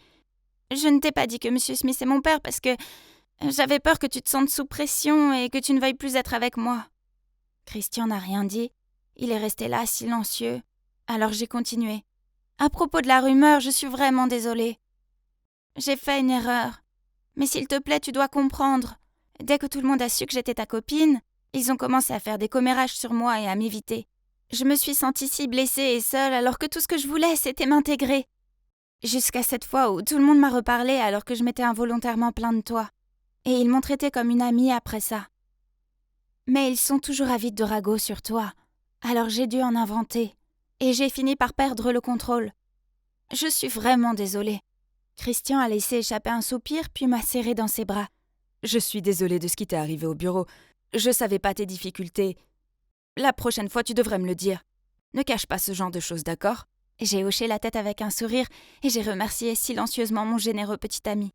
Je ne t'ai pas dit que Monsieur Smith est mon père parce que j'avais peur que tu te sentes sous pression et que tu ne veuilles plus être avec moi. Christian n'a rien dit. Il est resté là, silencieux. Alors j'ai continué. À propos de la rumeur, je suis vraiment désolée. J'ai fait une erreur. Mais s'il te plaît, tu dois comprendre. Dès que tout le monde a su que j'étais ta copine, ils ont commencé à faire des commérages sur moi et à m'éviter. Je me suis sentie si blessée et seule alors que tout ce que je voulais, c'était m'intégrer. Jusqu'à cette fois où tout le monde m'a reparlé alors que je m'étais involontairement plaint de toi. Et ils m'ont traitée comme une amie après ça. Mais ils sont toujours avides de ragots sur toi. Alors j'ai dû en inventer. Et j'ai fini par perdre le contrôle. Je suis vraiment désolée. Christian a laissé échapper un soupir puis m'a serré dans ses bras. Je suis désolée de ce qui t'est arrivé au bureau. Je savais pas tes difficultés. La prochaine fois, tu devrais me le dire. Ne cache pas ce genre de choses, d'accord? J'ai hoché la tête avec un sourire et j'ai remercié silencieusement mon généreux petit ami.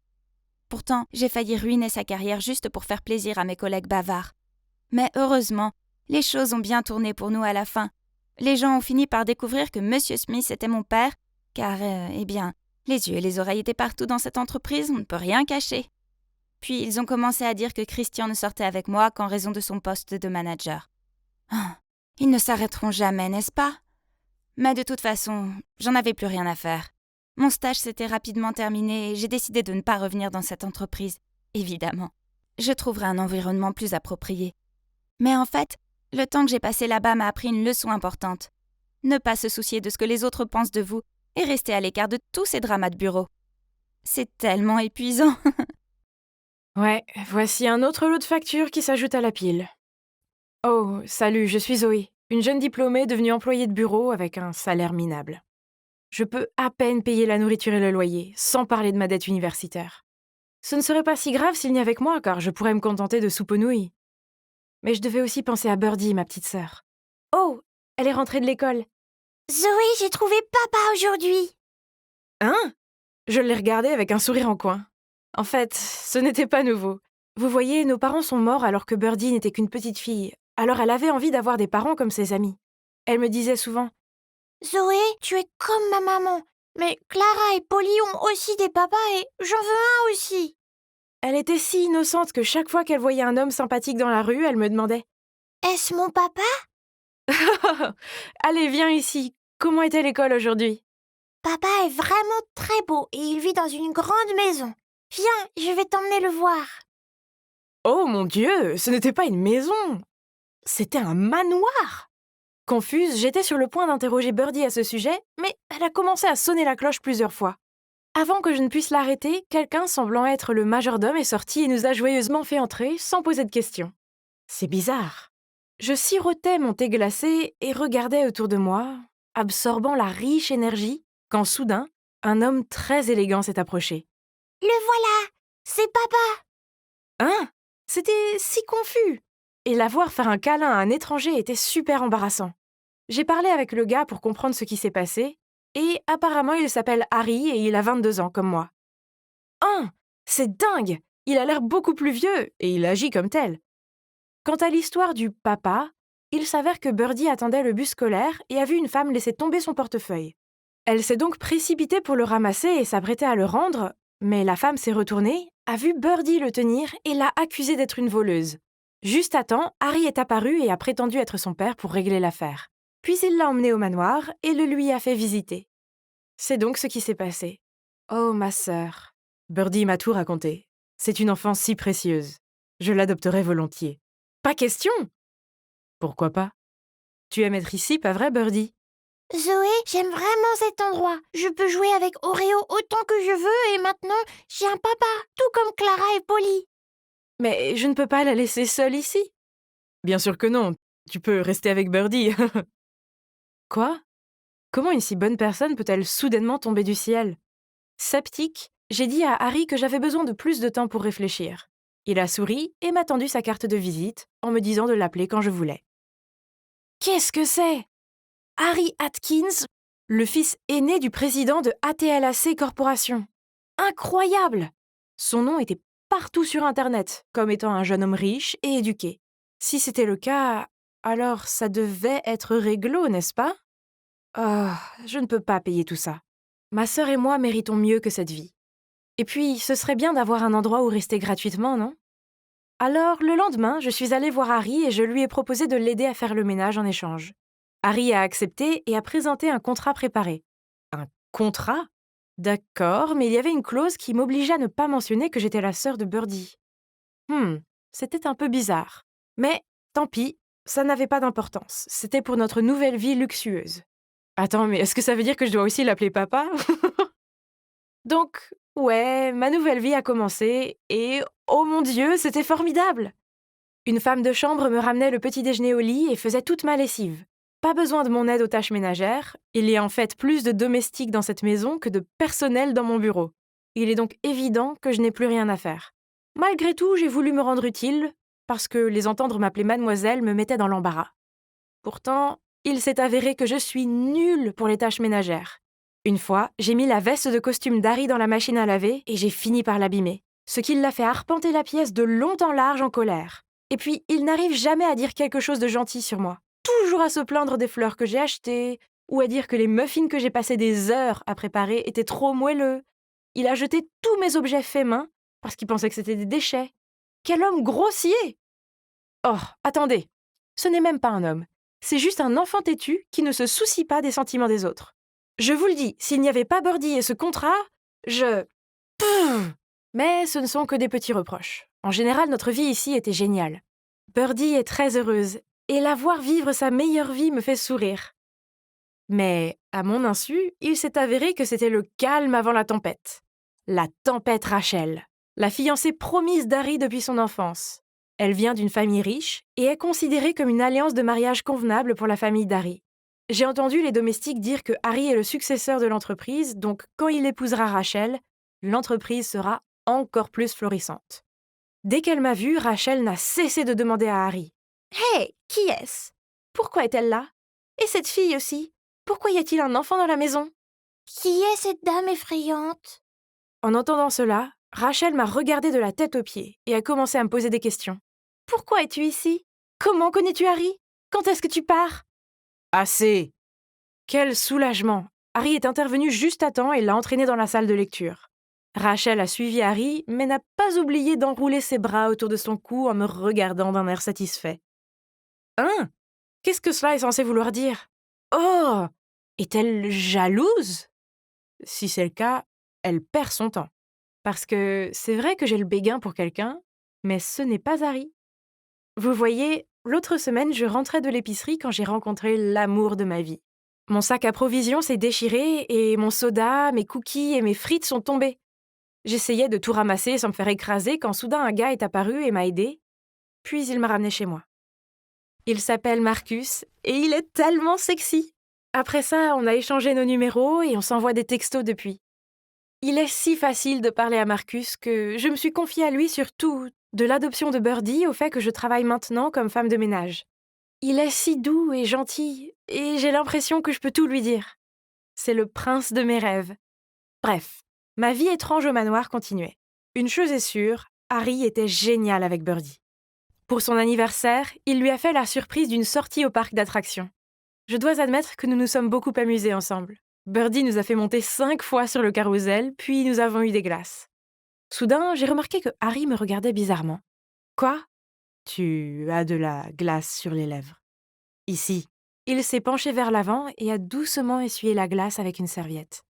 Pourtant, j'ai failli ruiner sa carrière juste pour faire plaisir à mes collègues bavards. Mais heureusement, les choses ont bien tourné pour nous à la fin. Les gens ont fini par découvrir que Monsieur Smith était mon père, car, les yeux et les oreilles étaient partout dans cette entreprise, on ne peut rien cacher. Puis ils ont commencé à dire que Christian ne sortait avec moi qu'en raison de son poste de manager. Ah, ils ne s'arrêteront jamais, n'est-ce pas? Mais de toute façon, j'en avais plus rien à faire. Mon stage s'était rapidement terminé et j'ai décidé de ne pas revenir dans cette entreprise, évidemment. Je trouverai un environnement plus approprié. Mais en fait, le temps que j'ai passé là-bas m'a appris une leçon importante. Ne pas se soucier de ce que les autres pensent de vous et rester à l'écart de tous ces dramas de bureau. C'est tellement épuisant. Ouais, voici un autre lot de factures qui s'ajoute à la pile. Oh, salut, je suis Zoé, une jeune diplômée devenue employée de bureau avec un salaire minable. Je peux à peine payer la nourriture et le loyer, sans parler de ma dette universitaire. Ce ne serait pas si grave s'il n'y avait que moi, car je pourrais me contenter de soupe aux nouilles. Mais je devais aussi penser à Birdie, ma petite sœur. Oh, elle est rentrée de l'école. Zoé, j'ai trouvé papa aujourd'hui. Hein? Je l'ai regardé avec un sourire en coin. En fait, ce n'était pas nouveau. Vous voyez, nos parents sont morts alors que Birdie n'était qu'une petite fille. Alors elle avait envie d'avoir des parents comme ses amis. Elle me disait souvent « Zoé, tu es comme ma maman. Mais Clara et Polly ont aussi des papas et j'en veux un aussi. » Elle était si innocente que chaque fois qu'elle voyait un homme sympathique dans la rue, elle me demandait « Est-ce mon papa ?» Allez, viens ici. Comment était l'école aujourd'hui? Papa est vraiment très beau et il vit dans une grande maison. Viens, je vais t'emmener le voir. Oh mon Dieu, ce n'était pas une maison. C'était un manoir. Confuse, j'étais sur le point d'interroger Birdie à ce sujet, mais elle a commencé à sonner la cloche plusieurs fois. Avant que je ne puisse l'arrêter, quelqu'un semblant être le majordome est sorti et nous a joyeusement fait entrer sans poser de questions. C'est bizarre. Je sirotais mon thé glacé et regardais autour de moi, absorbant la riche énergie, quand soudain, un homme très élégant s'est approché. « Le voilà, c'est papa !» Hein? C'était si confus. Et la voir faire un câlin à un étranger était super embarrassant. J'ai parlé avec le gars pour comprendre ce qui s'est passé, et apparemment il s'appelle Harry et il a 22 ans comme moi. Hein? C'est dingue! Il a l'air beaucoup plus vieux et il agit comme tel. Quant à l'histoire du papa, il s'avère que Birdie attendait le bus scolaire et a vu une femme laisser tomber son portefeuille. Elle s'est donc précipitée pour le ramasser et s'apprêtait à le rendre, mais la femme s'est retournée, a vu Birdie le tenir et l'a accusé d'être une voleuse. Juste à temps, Harry est apparu et a prétendu être son père pour régler l'affaire. Puis il l'a emmené au manoir et le lui a fait visiter. C'est donc ce qui s'est passé. Oh, ma sœur. Birdie m'a tout raconté. C'est une enfant si précieuse. Je l'adopterai volontiers. Pas question! Pourquoi pas? Tu aimes être ici, pas vrai, Birdie? Zoé, j'aime vraiment cet endroit. Je peux jouer avec Oreo autant que je veux et maintenant, j'ai un papa, tout comme Clara et Polly. Mais je ne peux pas la laisser seule ici. Bien sûr que non. Tu peux rester avec Birdie. Quoi? Comment une si bonne personne peut-elle soudainement tomber du ciel? Sceptique, j'ai dit à Harry que j'avais besoin de plus de temps pour réfléchir. Il a souri et m'a tendu sa carte de visite en me disant de l'appeler quand je voulais. Qu'est-ce que c'est? Harry Atkins, le fils aîné du président de ATLAC Corporation. Incroyable! Son nom était partout sur Internet, comme étant un jeune homme riche et éduqué. Si c'était le cas, alors ça devait être réglo, n'est-ce pas? Oh, je ne peux pas payer tout ça. Ma sœur et moi méritons mieux que cette vie. Et puis, ce serait bien d'avoir un endroit où rester gratuitement, non? Alors, le lendemain, je suis allée voir Harry et je lui ai proposé de l'aider à faire le ménage en échange. Harry a accepté et a présenté un contrat préparé. Un contrat? D'accord, mais il y avait une clause qui m'obligeait à ne pas mentionner que j'étais la sœur de Birdie. C'était un peu bizarre. Mais tant pis, ça n'avait pas d'importance. C'était pour notre nouvelle vie luxueuse. Attends, mais est-ce que ça veut dire que je dois aussi l'appeler papa? Donc, ouais, ma nouvelle vie a commencé et, oh mon Dieu, c'était formidable! Une femme de chambre me ramenait le petit déjeuner au lit et faisait toute ma lessive. Pas besoin de mon aide aux tâches ménagères, il y a en fait plus de domestiques dans cette maison que de personnel dans mon bureau. Il est donc évident que je n'ai plus rien à faire. Malgré tout, j'ai voulu me rendre utile, parce que les entendre m'appeler mademoiselle me mettait dans l'embarras. Pourtant, il s'est avéré que je suis nulle pour les tâches ménagères. Une fois, j'ai mis la veste de costume d'Harry dans la machine à laver et j'ai fini par l'abîmer, ce qui l'a fait arpenter la pièce de long en large en colère. Et puis, il n'arrive jamais à dire quelque chose de gentil sur moi. Toujours à se plaindre des fleurs que j'ai achetées, ou à dire que les muffins que j'ai passé des heures à préparer étaient trop moelleux. Il a jeté tous mes objets faits main, parce qu'il pensait que c'était des déchets. Quel homme grossier! Oh, attendez, ce n'est même pas un homme. C'est juste un enfant têtu qui ne se soucie pas des sentiments des autres. Je vous le dis, s'il n'y avait pas Birdie et ce contrat, Mais ce ne sont que des petits reproches. En général, notre vie ici était géniale. Birdie est très heureuse, et la voir vivre sa meilleure vie me fait sourire. Mais, à mon insu, il s'est avéré que c'était le calme avant la tempête. La tempête Rachel, la fiancée promise d'Harry depuis son enfance. Elle vient d'une famille riche et est considérée comme une alliance de mariage convenable pour la famille d'Harry. J'ai entendu les domestiques dire que Harry est le successeur de l'entreprise, donc quand il épousera Rachel, l'entreprise sera encore plus florissante. Dès qu'elle m'a vue, Rachel n'a cessé de demander à Harry « Hé, qui est-ce? Pourquoi est-elle là? Et cette fille aussi? Pourquoi y a-t-il un enfant dans la maison ?» Qui est cette dame effrayante? En entendant cela, Rachel m'a regardée de la tête aux pieds et a commencé à me poser des questions. « Pourquoi es-tu ici? Comment connais-tu Harry? Quand est-ce que tu pars? » Assez! Quel soulagement! Harry est intervenu juste à temps et l'a entraîné dans la salle de lecture. Rachel a suivi Harry, mais n'a pas oublié d'enrouler ses bras autour de son cou en me regardant d'un air satisfait. Hein? Qu'est-ce que cela est censé vouloir dire? Oh! Est-elle jalouse? Si c'est le cas, elle perd son temps. Parce que c'est vrai que j'ai le béguin pour quelqu'un, mais ce n'est pas Harry. Vous voyez, l'autre semaine, je rentrais de l'épicerie quand j'ai rencontré l'amour de ma vie. Mon sac à provisions s'est déchiré et mon soda, mes cookies et mes frites sont tombés. J'essayais de tout ramasser sans me faire écraser quand soudain un gars est apparu et m'a aidé, puis il m'a ramené chez moi. Il s'appelle Marcus et il est tellement sexy. Après ça, on a échangé nos numéros et on s'envoie des textos depuis. Il est si facile de parler à Marcus que je me suis confiée à lui sur tout, de l'adoption de Birdie au fait que je travaille maintenant comme femme de ménage. Il est si doux et gentil et j'ai l'impression que je peux tout lui dire. C'est le prince de mes rêves. Bref. Ma vie étrange au manoir continuait. Une chose est sûre, Harry était génial avec Birdie. Pour son anniversaire, il lui a fait la surprise d'une sortie au parc d'attractions. Je dois admettre que nous nous sommes beaucoup amusés ensemble. Birdie nous a fait monter 5 fois sur le carrousel, puis nous avons eu des glaces. Soudain, j'ai remarqué que Harry me regardait bizarrement. « Quoi? Tu as de la glace sur les lèvres. » Ici. Il s'est penché vers l'avant et a doucement essuyé la glace avec une serviette.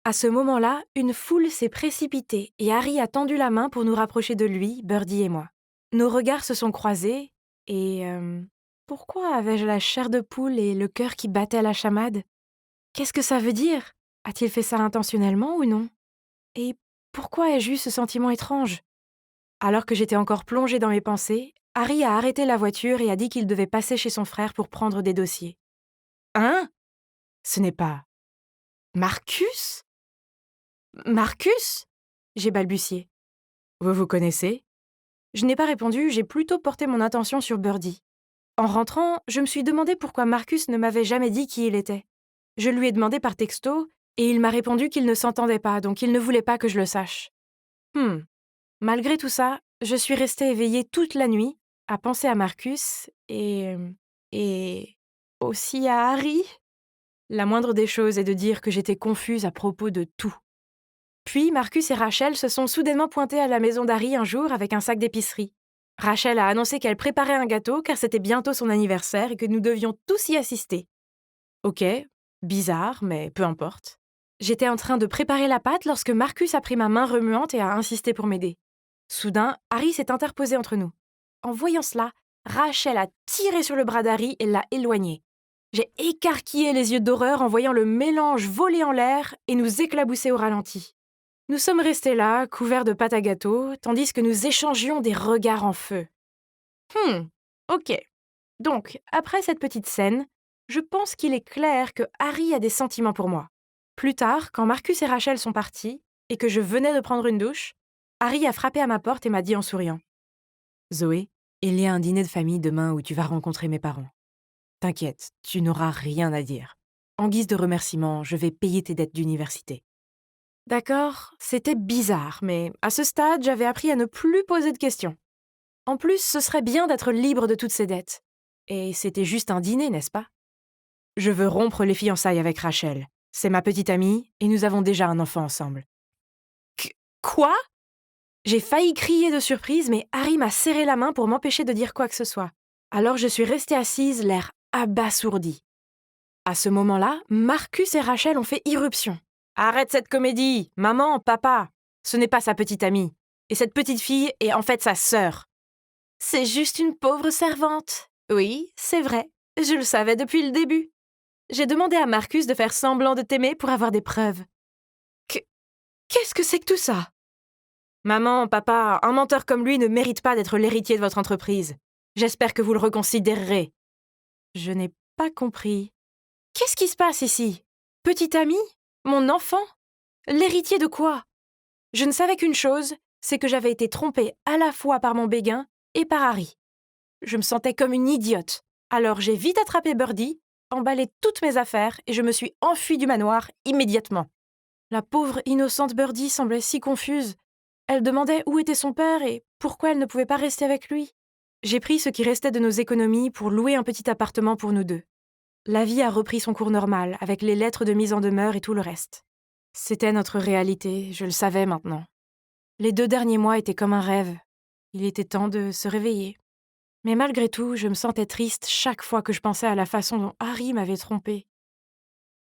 À ce moment-là, une foule s'est précipitée et Harry a tendu la main pour nous rapprocher de lui, Birdie et moi. Nos regards se sont croisés et... pourquoi avais-je la chair de poule et le cœur qui battait à la chamade? Qu'est-ce que ça veut dire? A-t-il fait ça intentionnellement ou non? Et pourquoi ai-je eu ce sentiment étrange? Alors que j'étais encore plongée dans mes pensées, Harry a arrêté la voiture et a dit qu'il devait passer chez son frère pour prendre des dossiers. Hein? Ce n'est pas... Marcus? Marcus? J'ai balbutié. Vous vous connaissez? Je n'ai pas répondu, j'ai plutôt porté mon attention sur Birdie. En rentrant, je me suis demandé pourquoi Marcus ne m'avait jamais dit qui il était. Je lui ai demandé par texto, et il m'a répondu qu'il ne s'entendait pas, donc il ne voulait pas que je le sache. Malgré tout ça, je suis restée éveillée toute la nuit, à penser à Marcus, et aussi à Harry. La moindre des choses est de dire que j'étais confuse à propos de tout. Puis Marcus et Rachel se sont soudainement pointés à la maison d'Harry un jour avec un sac d'épicerie. Rachel a annoncé qu'elle préparait un gâteau car c'était bientôt son anniversaire et que nous devions tous y assister. Ok, bizarre, mais peu importe. J'étais en train de préparer la pâte lorsque Marcus a pris ma main remuante et a insisté pour m'aider. Soudain, Harry s'est interposé entre nous. En voyant cela, Rachel a tiré sur le bras d'Harry et l'a éloigné. J'ai écarquillé les yeux d'horreur en voyant le mélange voler en l'air et nous éclabousser au ralenti. Nous sommes restés là, couverts de pâte à gâteau, tandis que nous échangions des regards en feu. Ok. Donc, après cette petite scène, je pense qu'il est clair que Harry a des sentiments pour moi. Plus tard, quand Marcus et Rachel sont partis, et que je venais de prendre une douche, Harry a frappé à ma porte et m'a dit en souriant. « Zoé, il y a un dîner de famille demain où tu vas rencontrer mes parents. T'inquiète, tu n'auras rien à dire. En guise de remerciement, je vais payer tes dettes d'université. » D'accord, c'était bizarre, mais à ce stade, j'avais appris à ne plus poser de questions. En plus, ce serait bien d'être libre de toutes ces dettes. Et c'était juste un dîner, n'est-ce pas? Je veux rompre les fiançailles avec Rachel. C'est ma petite amie, et nous avons déjà un enfant ensemble. Quoi? J'ai failli crier de surprise, mais Harry m'a serré la main pour m'empêcher de dire quoi que ce soit. Alors je suis restée assise, l'air abasourdi. À ce moment-là, Marcus et Rachel ont fait irruption. « Arrête cette comédie! Maman, papa! Ce n'est pas sa petite amie. Et cette petite fille est en fait sa sœur. » « C'est juste une pauvre servante. » Oui, c'est vrai. Je le savais depuis le début. J'ai demandé à Marcus de faire semblant de t'aimer pour avoir des preuves. Qu'est-ce que c'est que tout ça? Maman, papa, un menteur comme lui ne mérite pas d'être l'héritier de votre entreprise. J'espère que vous le reconsidérerez. Je n'ai pas compris. Qu'est-ce qui se passe ici? Petite amie? Mon enfant? L'héritier de quoi? Je ne savais qu'une chose, c'est que j'avais été trompée à la fois par mon béguin et par Harry. Je me sentais comme une idiote. Alors j'ai vite attrapé Birdie, emballé toutes mes affaires et je me suis enfuie du manoir immédiatement. La pauvre innocente Birdie semblait si confuse. Elle demandait où était son père et pourquoi elle ne pouvait pas rester avec lui. J'ai pris ce qui restait de nos économies pour louer un petit appartement pour nous deux. La vie a repris son cours normal, avec les lettres de mise en demeure et tout le reste. C'était notre réalité, je le savais maintenant. Les 2 derniers mois étaient comme un rêve. Il était temps de se réveiller. Mais malgré tout, je me sentais triste chaque fois que je pensais à la façon dont Harry m'avait trompée.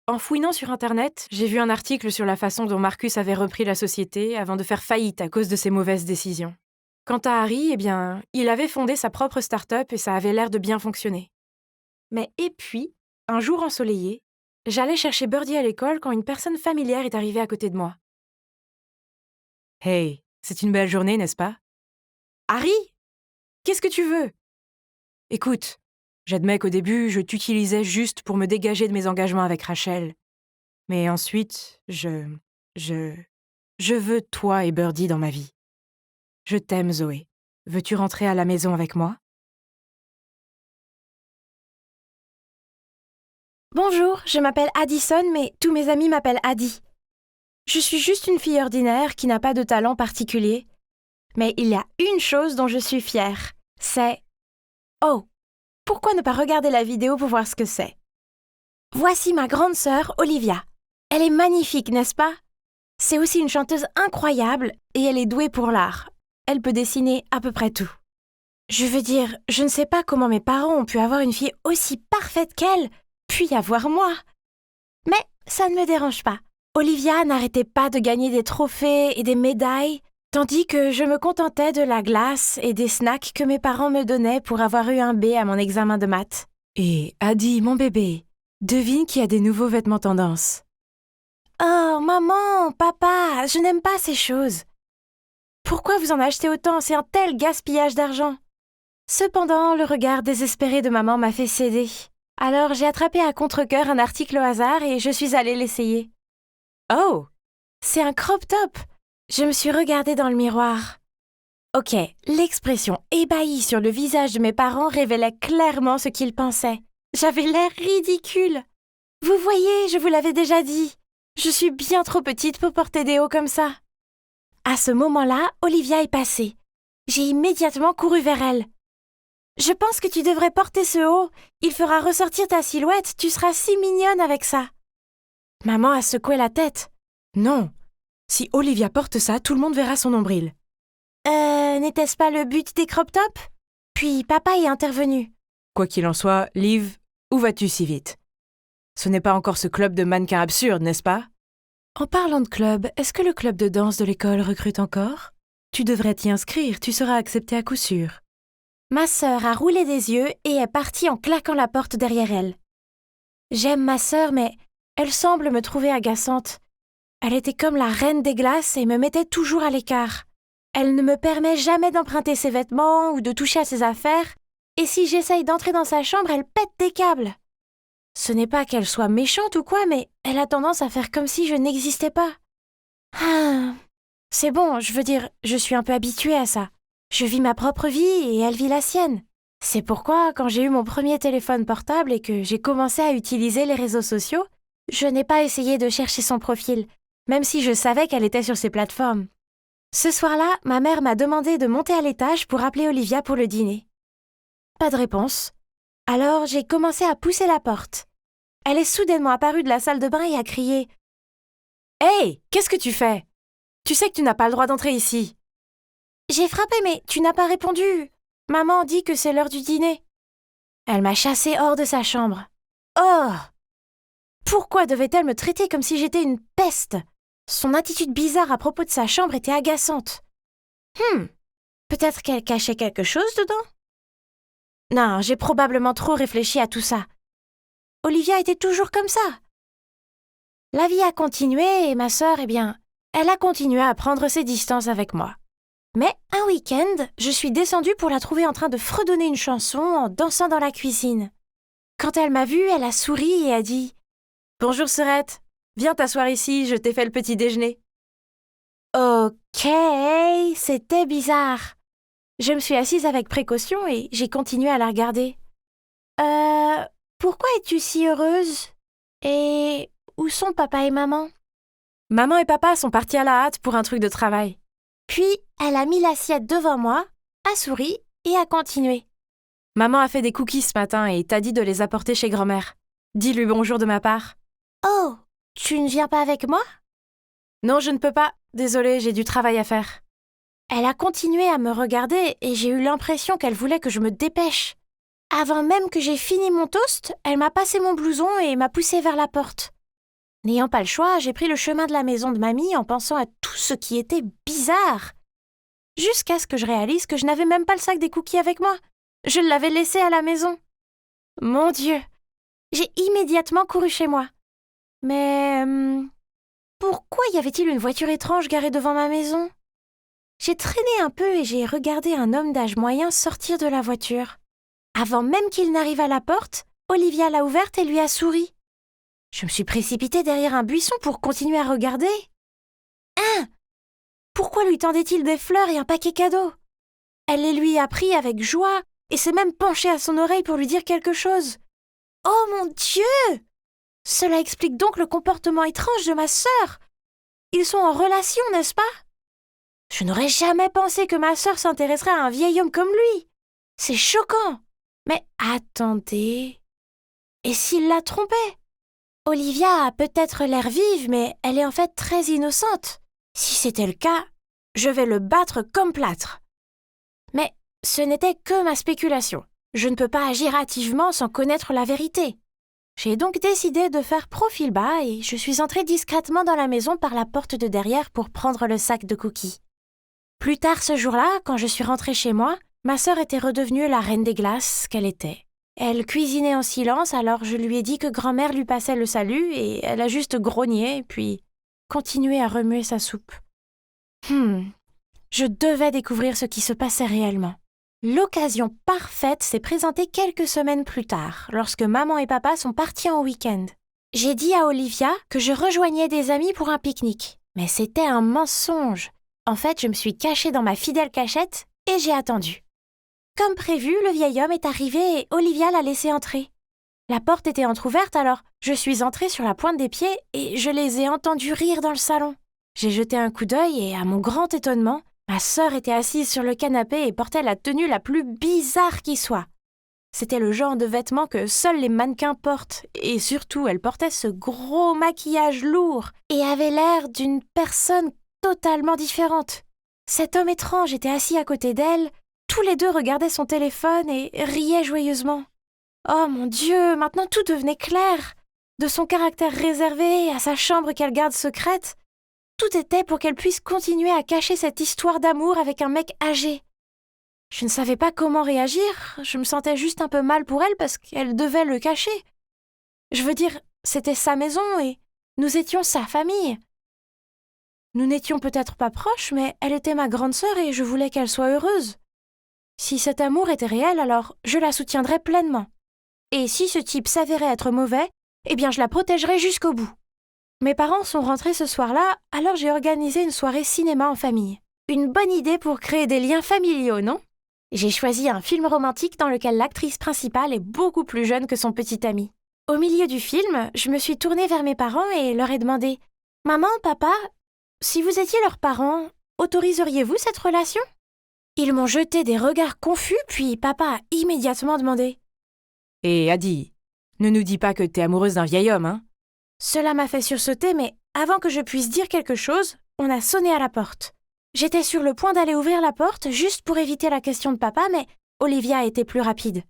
En fouinant sur Internet, j'ai vu un article sur la façon dont Marcus avait repris la société avant de faire faillite à cause de ses mauvaises décisions. Quant à Harry, il avait fondé sa propre start-up et ça avait l'air de bien fonctionner. Mais et puis, un jour ensoleillé, j'allais chercher Birdie à l'école quand une personne familière est arrivée à côté de moi. « Hey, c'est une belle journée, n'est-ce pas? »« Harry? Qu'est-ce que tu veux? » ?»« Écoute, j'admets qu'au début, je t'utilisais juste pour me dégager de mes engagements avec Rachel. Mais ensuite, je veux toi et Birdie dans ma vie. Je t'aime, Zoé. Veux-tu rentrer à la maison avec moi? Bonjour, je m'appelle Addison, mais tous mes amis m'appellent Addie. Je suis juste une fille ordinaire qui n'a pas de talent particulier. Mais il y a une chose dont je suis fière, c'est... Oh, pourquoi ne pas regarder la vidéo pour voir ce que c'est? Voici ma grande sœur, Olivia. Elle est magnifique, n'est-ce pas? C'est aussi une chanteuse incroyable et elle est douée pour l'art. Elle peut dessiner à peu près tout. Je veux dire, je ne sais pas comment mes parents ont pu avoir une fille aussi parfaite qu'elle, puis avoir moi. Mais ça ne me dérange pas. Olivia n'arrêtait pas de gagner des trophées et des médailles, tandis que je me contentais de la glace et des snacks que mes parents me donnaient pour avoir eu un B à mon examen de maths. Et Addie, mon bébé, devine qui a des nouveaux vêtements tendance. Oh, maman, papa, je n'aime pas ces choses. Pourquoi vous en achetez autant? C'est un tel gaspillage d'argent. Cependant, le regard désespéré de maman m'a fait céder. Alors j'ai attrapé à contre-cœur un article au hasard et je suis allée l'essayer. Oh! C'est un crop top! Je me suis regardée dans le miroir. Ok, l'expression ébahie sur le visage de mes parents révélait clairement ce qu'ils pensaient. J'avais l'air ridicule. Vous voyez, je vous l'avais déjà dit. Je suis bien trop petite pour porter des hauts comme ça. À ce moment-là, Olivia est passée. J'ai immédiatement couru vers elle. Je pense que tu devrais porter ce haut. Il fera ressortir ta silhouette. Tu seras si mignonne avec ça. Maman a secoué la tête. Non. Si Olivia porte ça, tout le monde verra son nombril. N'était-ce pas le but des crop tops? Puis papa est intervenu. Quoi qu'il en soit, Liv, où vas-tu si vite? Ce n'est pas encore ce club de mannequins absurdes, n'est-ce pas? En parlant de club, est-ce que le club de danse de l'école recrute encore? Tu devrais t'y inscrire, tu seras acceptée à coup sûr. Ma sœur a roulé des yeux et est partie en claquant la porte derrière elle. J'aime ma sœur, mais elle semble me trouver agaçante. Elle était comme la reine des glaces et me mettait toujours à l'écart. Elle ne me permet jamais d'emprunter ses vêtements ou de toucher à ses affaires, et si j'essaye d'entrer dans sa chambre, elle pète des câbles. Ce n'est pas qu'elle soit méchante ou quoi, mais elle a tendance à faire comme si je n'existais pas. Ah, c'est bon, je veux dire, je suis un peu habituée à ça. Je vis ma propre vie et elle vit la sienne. C'est pourquoi, quand j'ai eu mon premier téléphone portable et que j'ai commencé à utiliser les réseaux sociaux, je n'ai pas essayé de chercher son profil, même si je savais qu'elle était sur ces plateformes. Ce soir-là, ma mère m'a demandé de monter à l'étage pour appeler Olivia pour le dîner. Pas de réponse. Alors j'ai commencé à pousser la porte. Elle est soudainement apparue de la salle de bain et a crié « Hey, qu'est-ce que tu fais? Tu sais que tu n'as pas le droit d'entrer ici. » J'ai frappé, mais tu n'as pas répondu. Maman dit que c'est l'heure du dîner. Elle m'a chassée hors de sa chambre. Oh! Pourquoi devait-elle me traiter comme si j'étais une peste? Son attitude bizarre à propos de sa chambre était agaçante. Peut-être qu'elle cachait quelque chose dedans? Non, j'ai probablement trop réfléchi à tout ça. Olivia était toujours comme ça. La vie a continué et ma sœur, elle a continué à prendre ses distances avec moi. Mais un week-end, je suis descendue pour la trouver en train de fredonner une chanson en dansant dans la cuisine. Quand elle m'a vue, elle a souri et a dit « Bonjour sœurette, viens t'asseoir ici, je t'ai fait le petit déjeuner. » Ok, c'était bizarre. Je me suis assise avec précaution et j'ai continué à la regarder. Pourquoi es-tu si heureuse? Et où sont papa et maman? Maman et papa sont partis à la hâte pour un truc de travail. Puis, elle a mis l'assiette devant moi, a souri et a continué. Maman a fait des cookies ce matin et t'a dit de les apporter chez grand-mère. Dis-lui bonjour de ma part. Oh, tu ne viens pas avec moi? Non, je ne peux pas. Désolée, j'ai du travail à faire. Elle a continué à me regarder et j'ai eu l'impression qu'elle voulait que je me dépêche. Avant même que j'ai fini mon toast, elle m'a passé mon blouson et m'a poussée vers la porte. N'ayant pas le choix, j'ai pris le chemin de la maison de mamie en pensant à tout ce qui était bizarre. Jusqu'à ce que je réalise que je n'avais même pas le sac des cookies avec moi. Je l'avais laissé à la maison. Mon Dieu! J'ai immédiatement couru chez moi. Mais pourquoi y avait-il une voiture étrange garée devant ma maison? J'ai traîné un peu et j'ai regardé un homme d'âge moyen sortir de la voiture. Avant même qu'il n'arrive à la porte, Olivia l'a ouverte et lui a souri. Je me suis précipitée derrière un buisson pour continuer à regarder. Pourquoi lui tendait-il des fleurs et un paquet cadeau? Elle les lui a pris avec joie et s'est même penchée à son oreille pour lui dire quelque chose. Oh mon Dieu! Cela explique donc le comportement étrange de ma sœur. Ils sont en relation, n'est-ce pas? Je n'aurais jamais pensé que ma sœur s'intéresserait à un vieil homme comme lui. C'est choquant. Mais attendez. Et s'il la trompait? Olivia a peut-être l'air vive, mais elle est en fait très innocente. Si c'était le cas, je vais le battre comme plâtre. Mais ce n'était que ma spéculation. Je ne peux pas agir hâtivement sans connaître la vérité. J'ai donc décidé de faire profil bas et je suis entrée discrètement dans la maison par la porte de derrière pour prendre le sac de cookies. Plus tard ce jour-là, quand je suis rentrée chez moi, ma sœur était redevenue la reine des glaces qu'elle était. Elle cuisinait en silence, alors je lui ai dit que grand-mère lui passait le salut et elle a juste grogné, puis continué à remuer sa soupe. Je devais découvrir ce qui se passait réellement. L'occasion parfaite s'est présentée quelques semaines plus tard, lorsque maman et papa sont partis en week-end. J'ai dit à Olivia que je rejoignais des amis pour un pique-nique, mais c'était un mensonge. En fait, je me suis cachée dans ma fidèle cachette et j'ai attendu. Comme prévu, le vieil homme est arrivé et Olivia l'a laissé entrer. La porte était entr'ouverte, alors je suis entrée sur la pointe des pieds et je les ai entendus rire dans le salon. J'ai jeté un coup d'œil et, à mon grand étonnement, ma sœur était assise sur le canapé et portait la tenue la plus bizarre qui soit. C'était le genre de vêtements que seuls les mannequins portent, et surtout, elle portait ce gros maquillage lourd et avait l'air d'une personne totalement différente. Cet homme étrange était assis à côté d'elle, tous les deux regardaient son téléphone et riaient joyeusement. Oh mon Dieu, maintenant tout devenait clair. De son caractère réservé à sa chambre qu'elle garde secrète, tout était pour qu'elle puisse continuer à cacher cette histoire d'amour avec un mec âgé. Je ne savais pas comment réagir, je me sentais juste un peu mal pour elle parce qu'elle devait le cacher. Je veux dire, c'était sa maison et nous étions sa famille. Nous n'étions peut-être pas proches, mais elle était ma grande sœur et je voulais qu'elle soit heureuse. Si cet amour était réel, alors je la soutiendrais pleinement. Et si ce type s'avérait être mauvais, eh bien je la protégerais jusqu'au bout. Mes parents sont rentrés ce soir-là, alors j'ai organisé une soirée cinéma en famille. Une bonne idée pour créer des liens familiaux, non ? J'ai choisi un film romantique dans lequel l'actrice principale est beaucoup plus jeune que son petit ami. Au milieu du film, je me suis tournée vers mes parents et leur ai demandé « Maman, papa, si vous étiez leurs parents, autoriseriez-vous cette relation ?» Ils m'ont jeté des regards confus, puis papa a immédiatement demandé « Et Adi, ne nous dis pas que t'es amoureuse d'un vieil homme, hein ? Cela m'a fait sursauter, mais avant que je puisse dire quelque chose, on a sonné à la porte. J'étais sur le point d'aller ouvrir la porte juste pour éviter la question de papa, mais Olivia était plus rapide.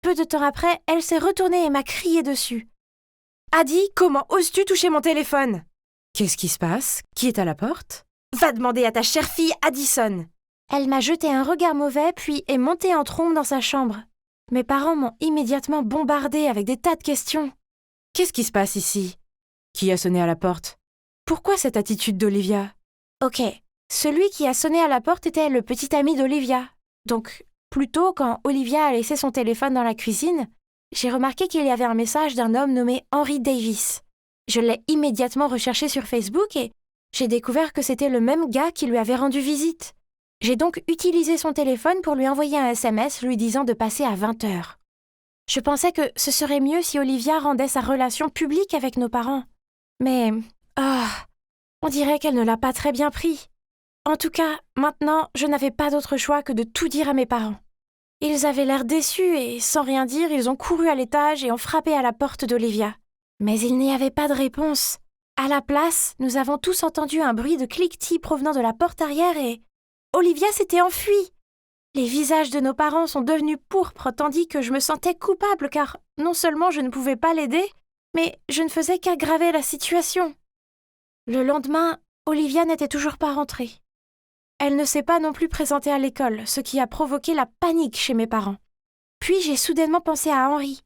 Peu de temps après, elle s'est retournée et m'a crié dessus. « Adi, comment oses-tu toucher mon téléphone ?» Qu'est-ce qui se passe ? Qui est à la porte ? Va demander à ta chère fille Addison. Elle m'a jeté un regard mauvais, puis est montée en trombe dans sa chambre. Mes parents m'ont immédiatement bombardée avec des tas de questions. Qu'est-ce qui se passe ici ? Qui a sonné à la porte ? Pourquoi cette attitude d'Olivia ? Ok, celui qui a sonné à la porte était le petit ami d'Olivia. Donc, plus tôt, quand Olivia a laissé son téléphone dans la cuisine, j'ai remarqué qu'il y avait un message d'un homme nommé Henry Davis. Je l'ai immédiatement recherché sur Facebook et j'ai découvert que c'était le même gars qui lui avait rendu visite. J'ai donc utilisé son téléphone pour lui envoyer un SMS lui disant de passer à 20h. Je pensais que ce serait mieux si Olivia rendait sa relation publique avec nos parents. Mais, on dirait qu'elle ne l'a pas très bien pris. En tout cas, maintenant, je n'avais pas d'autre choix que de tout dire à mes parents. Ils avaient l'air déçus et, sans rien dire, ils ont couru à l'étage et ont frappé à la porte d'Olivia. Mais il n'y avait pas de réponse. À la place, nous avons tous entendu un bruit de cliquetis provenant de la porte arrière et Olivia s'était enfuie. Les visages de nos parents sont devenus pourpres tandis que je me sentais coupable car non seulement je ne pouvais pas l'aider, mais je ne faisais qu'aggraver la situation. Le lendemain, Olivia n'était toujours pas rentrée. Elle ne s'est pas non plus présentée à l'école, ce qui a provoqué la panique chez mes parents. Puis j'ai soudainement pensé à Henry.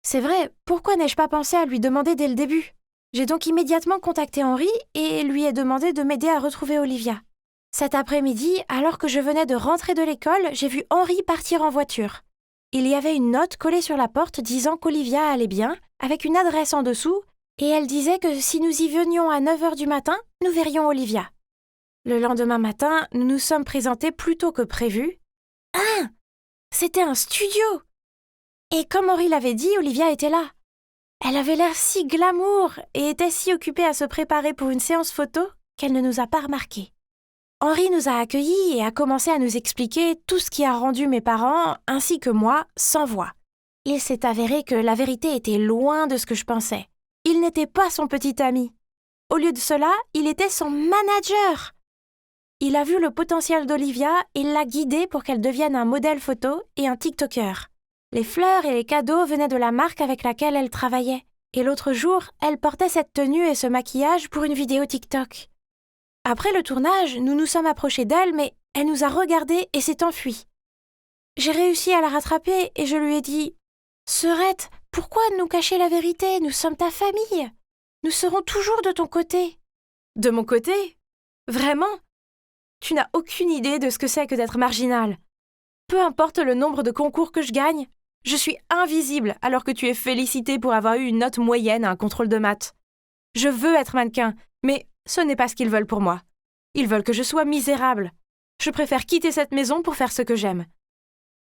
C'est vrai, pourquoi n'ai-je pas pensé à lui demander dès le début ? J'ai donc immédiatement contacté Henry et lui ai demandé de m'aider à retrouver Olivia. Cet après-midi, alors que je venais de rentrer de l'école, j'ai vu Henry partir en voiture. Il y avait une note collée sur la porte disant qu'Olivia allait bien, avec une adresse en dessous, et elle disait que si nous y venions à 9h du matin, nous verrions Olivia. Le lendemain matin, nous nous sommes présentés plus tôt que prévu. Ah ! C'était un studio ! Et comme Henry l'avait dit, Olivia était là. Elle avait l'air si glamour et était si occupée à se préparer pour une séance photo qu'elle ne nous a pas remarqués. Henry nous a accueillis et a commencé à nous expliquer tout ce qui a rendu mes parents, ainsi que moi, sans voix. Il s'est avéré que la vérité était loin de ce que je pensais. Il n'était pas son petit ami. Au lieu de cela, il était son manager. Il a vu le potentiel d'Olivia et l'a guidée pour qu'elle devienne un modèle photo et un TikToker. Les fleurs et les cadeaux venaient de la marque avec laquelle elle travaillait. Et l'autre jour, elle portait cette tenue et ce maquillage pour une vidéo TikTok. Après le tournage, nous nous sommes approchés d'elle, mais elle nous a regardés et s'est enfuie. J'ai réussi à la rattraper et je lui ai dit « Sœurette, pourquoi nous cacher la vérité ? Nous sommes ta famille. Nous serons toujours de ton côté. » De mon côté ? Vraiment ? Tu n'as aucune idée de ce que c'est que d'être marginal. Peu importe le nombre de concours que je gagne, je suis invisible alors que tu es félicité pour avoir eu une note moyenne à un contrôle de maths. Je veux être mannequin, mais ce n'est pas ce qu'ils veulent pour moi. Ils veulent que je sois misérable. Je préfère quitter cette maison pour faire ce que j'aime. »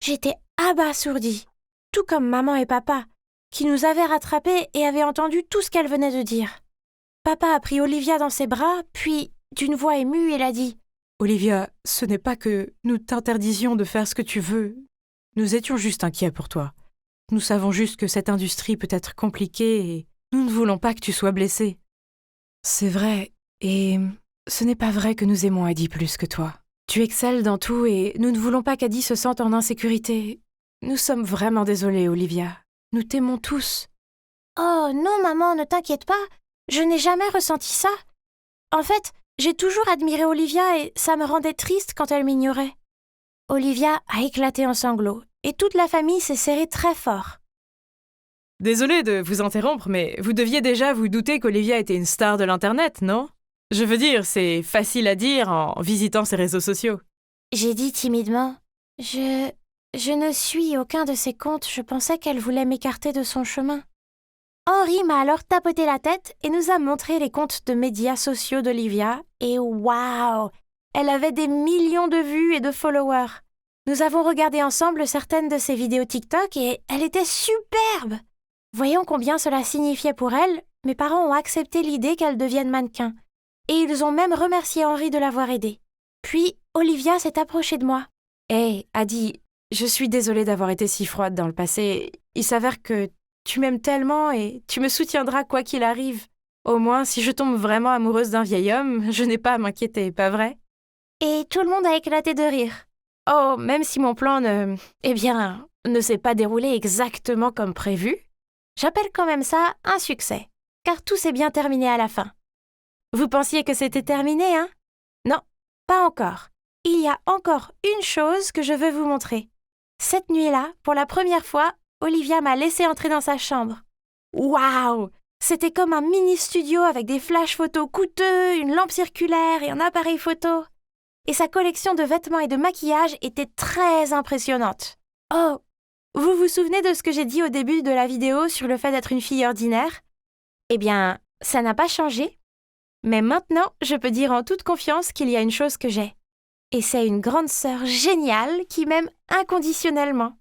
J'étais abasourdie, tout comme maman et papa, qui nous avaient rattrapés et avaient entendu tout ce qu'elle venait de dire. Papa a pris Olivia dans ses bras, puis, d'une voix émue, il a dit « Olivia, ce n'est pas que nous t'interdisions de faire ce que tu veux. Nous étions juste inquiets pour toi. Nous savons juste que cette industrie peut être compliquée et nous ne voulons pas que tu sois blessée. » C'est vrai, et ce n'est pas vrai que nous aimons Addie plus que toi. Tu excelles dans tout et nous ne voulons pas qu'Addie se sente en insécurité. Nous sommes vraiment désolés, Olivia. Nous t'aimons tous. »« Oh non, maman, ne t'inquiète pas. Je n'ai jamais ressenti ça. En fait, j'ai toujours admiré Olivia et ça me rendait triste quand elle m'ignorait. » Olivia a éclaté en sanglots et toute la famille s'est serrée très fort. Désolée de vous interrompre, mais vous deviez déjà vous douter qu'Olivia était une star de l'Internet, non ? Je veux dire, c'est facile à dire en visitant ses réseaux sociaux. J'ai dit timidement « Je ne suis aucun de ses comptes, je pensais qu'elle voulait m'écarter de son chemin. » Henri m'a alors tapoté la tête et nous a montré les comptes de médias sociaux d'Olivia et waouh, elle avait des millions de vues et de followers. Nous avons regardé ensemble certaines de ses vidéos TikTok et elle était superbe. Voyant combien cela signifiait pour elle, mes parents ont accepté l'idée qu'elle devienne mannequin. Et ils ont même remercié Henri de l'avoir aidée. Puis, Olivia s'est approchée de moi. « Hé, Addie, je suis désolée d'avoir été si froide dans le passé. Il s'avère que tu m'aimes tellement et tu me soutiendras quoi qu'il arrive. Au moins, si je tombe vraiment amoureuse d'un vieil homme, je n'ai pas à m'inquiéter, pas vrai ?» Et tout le monde a éclaté de rire. Oh, même si mon plan ne s'est pas déroulé exactement comme prévu, j'appelle quand même ça un succès, car tout s'est bien terminé à la fin. Vous pensiez que c'était terminé, hein? Non, pas encore. Il y a encore une chose que je veux vous montrer. Cette nuit-là, pour la première fois, Olivia m'a laissé entrer dans sa chambre. Waouh! C'était comme un mini-studio avec des flash photos coûteux, une lampe circulaire et un appareil photo. Et sa collection de vêtements et de maquillage était très impressionnante. Oh! Vous vous souvenez de ce que j'ai dit au début de la vidéo sur le fait d'être une fille ordinaire? Eh bien, ça n'a pas changé. Mais maintenant, je peux dire en toute confiance qu'il y a une chose que j'ai. Et c'est une grande sœur géniale qui m'aime inconditionnellement.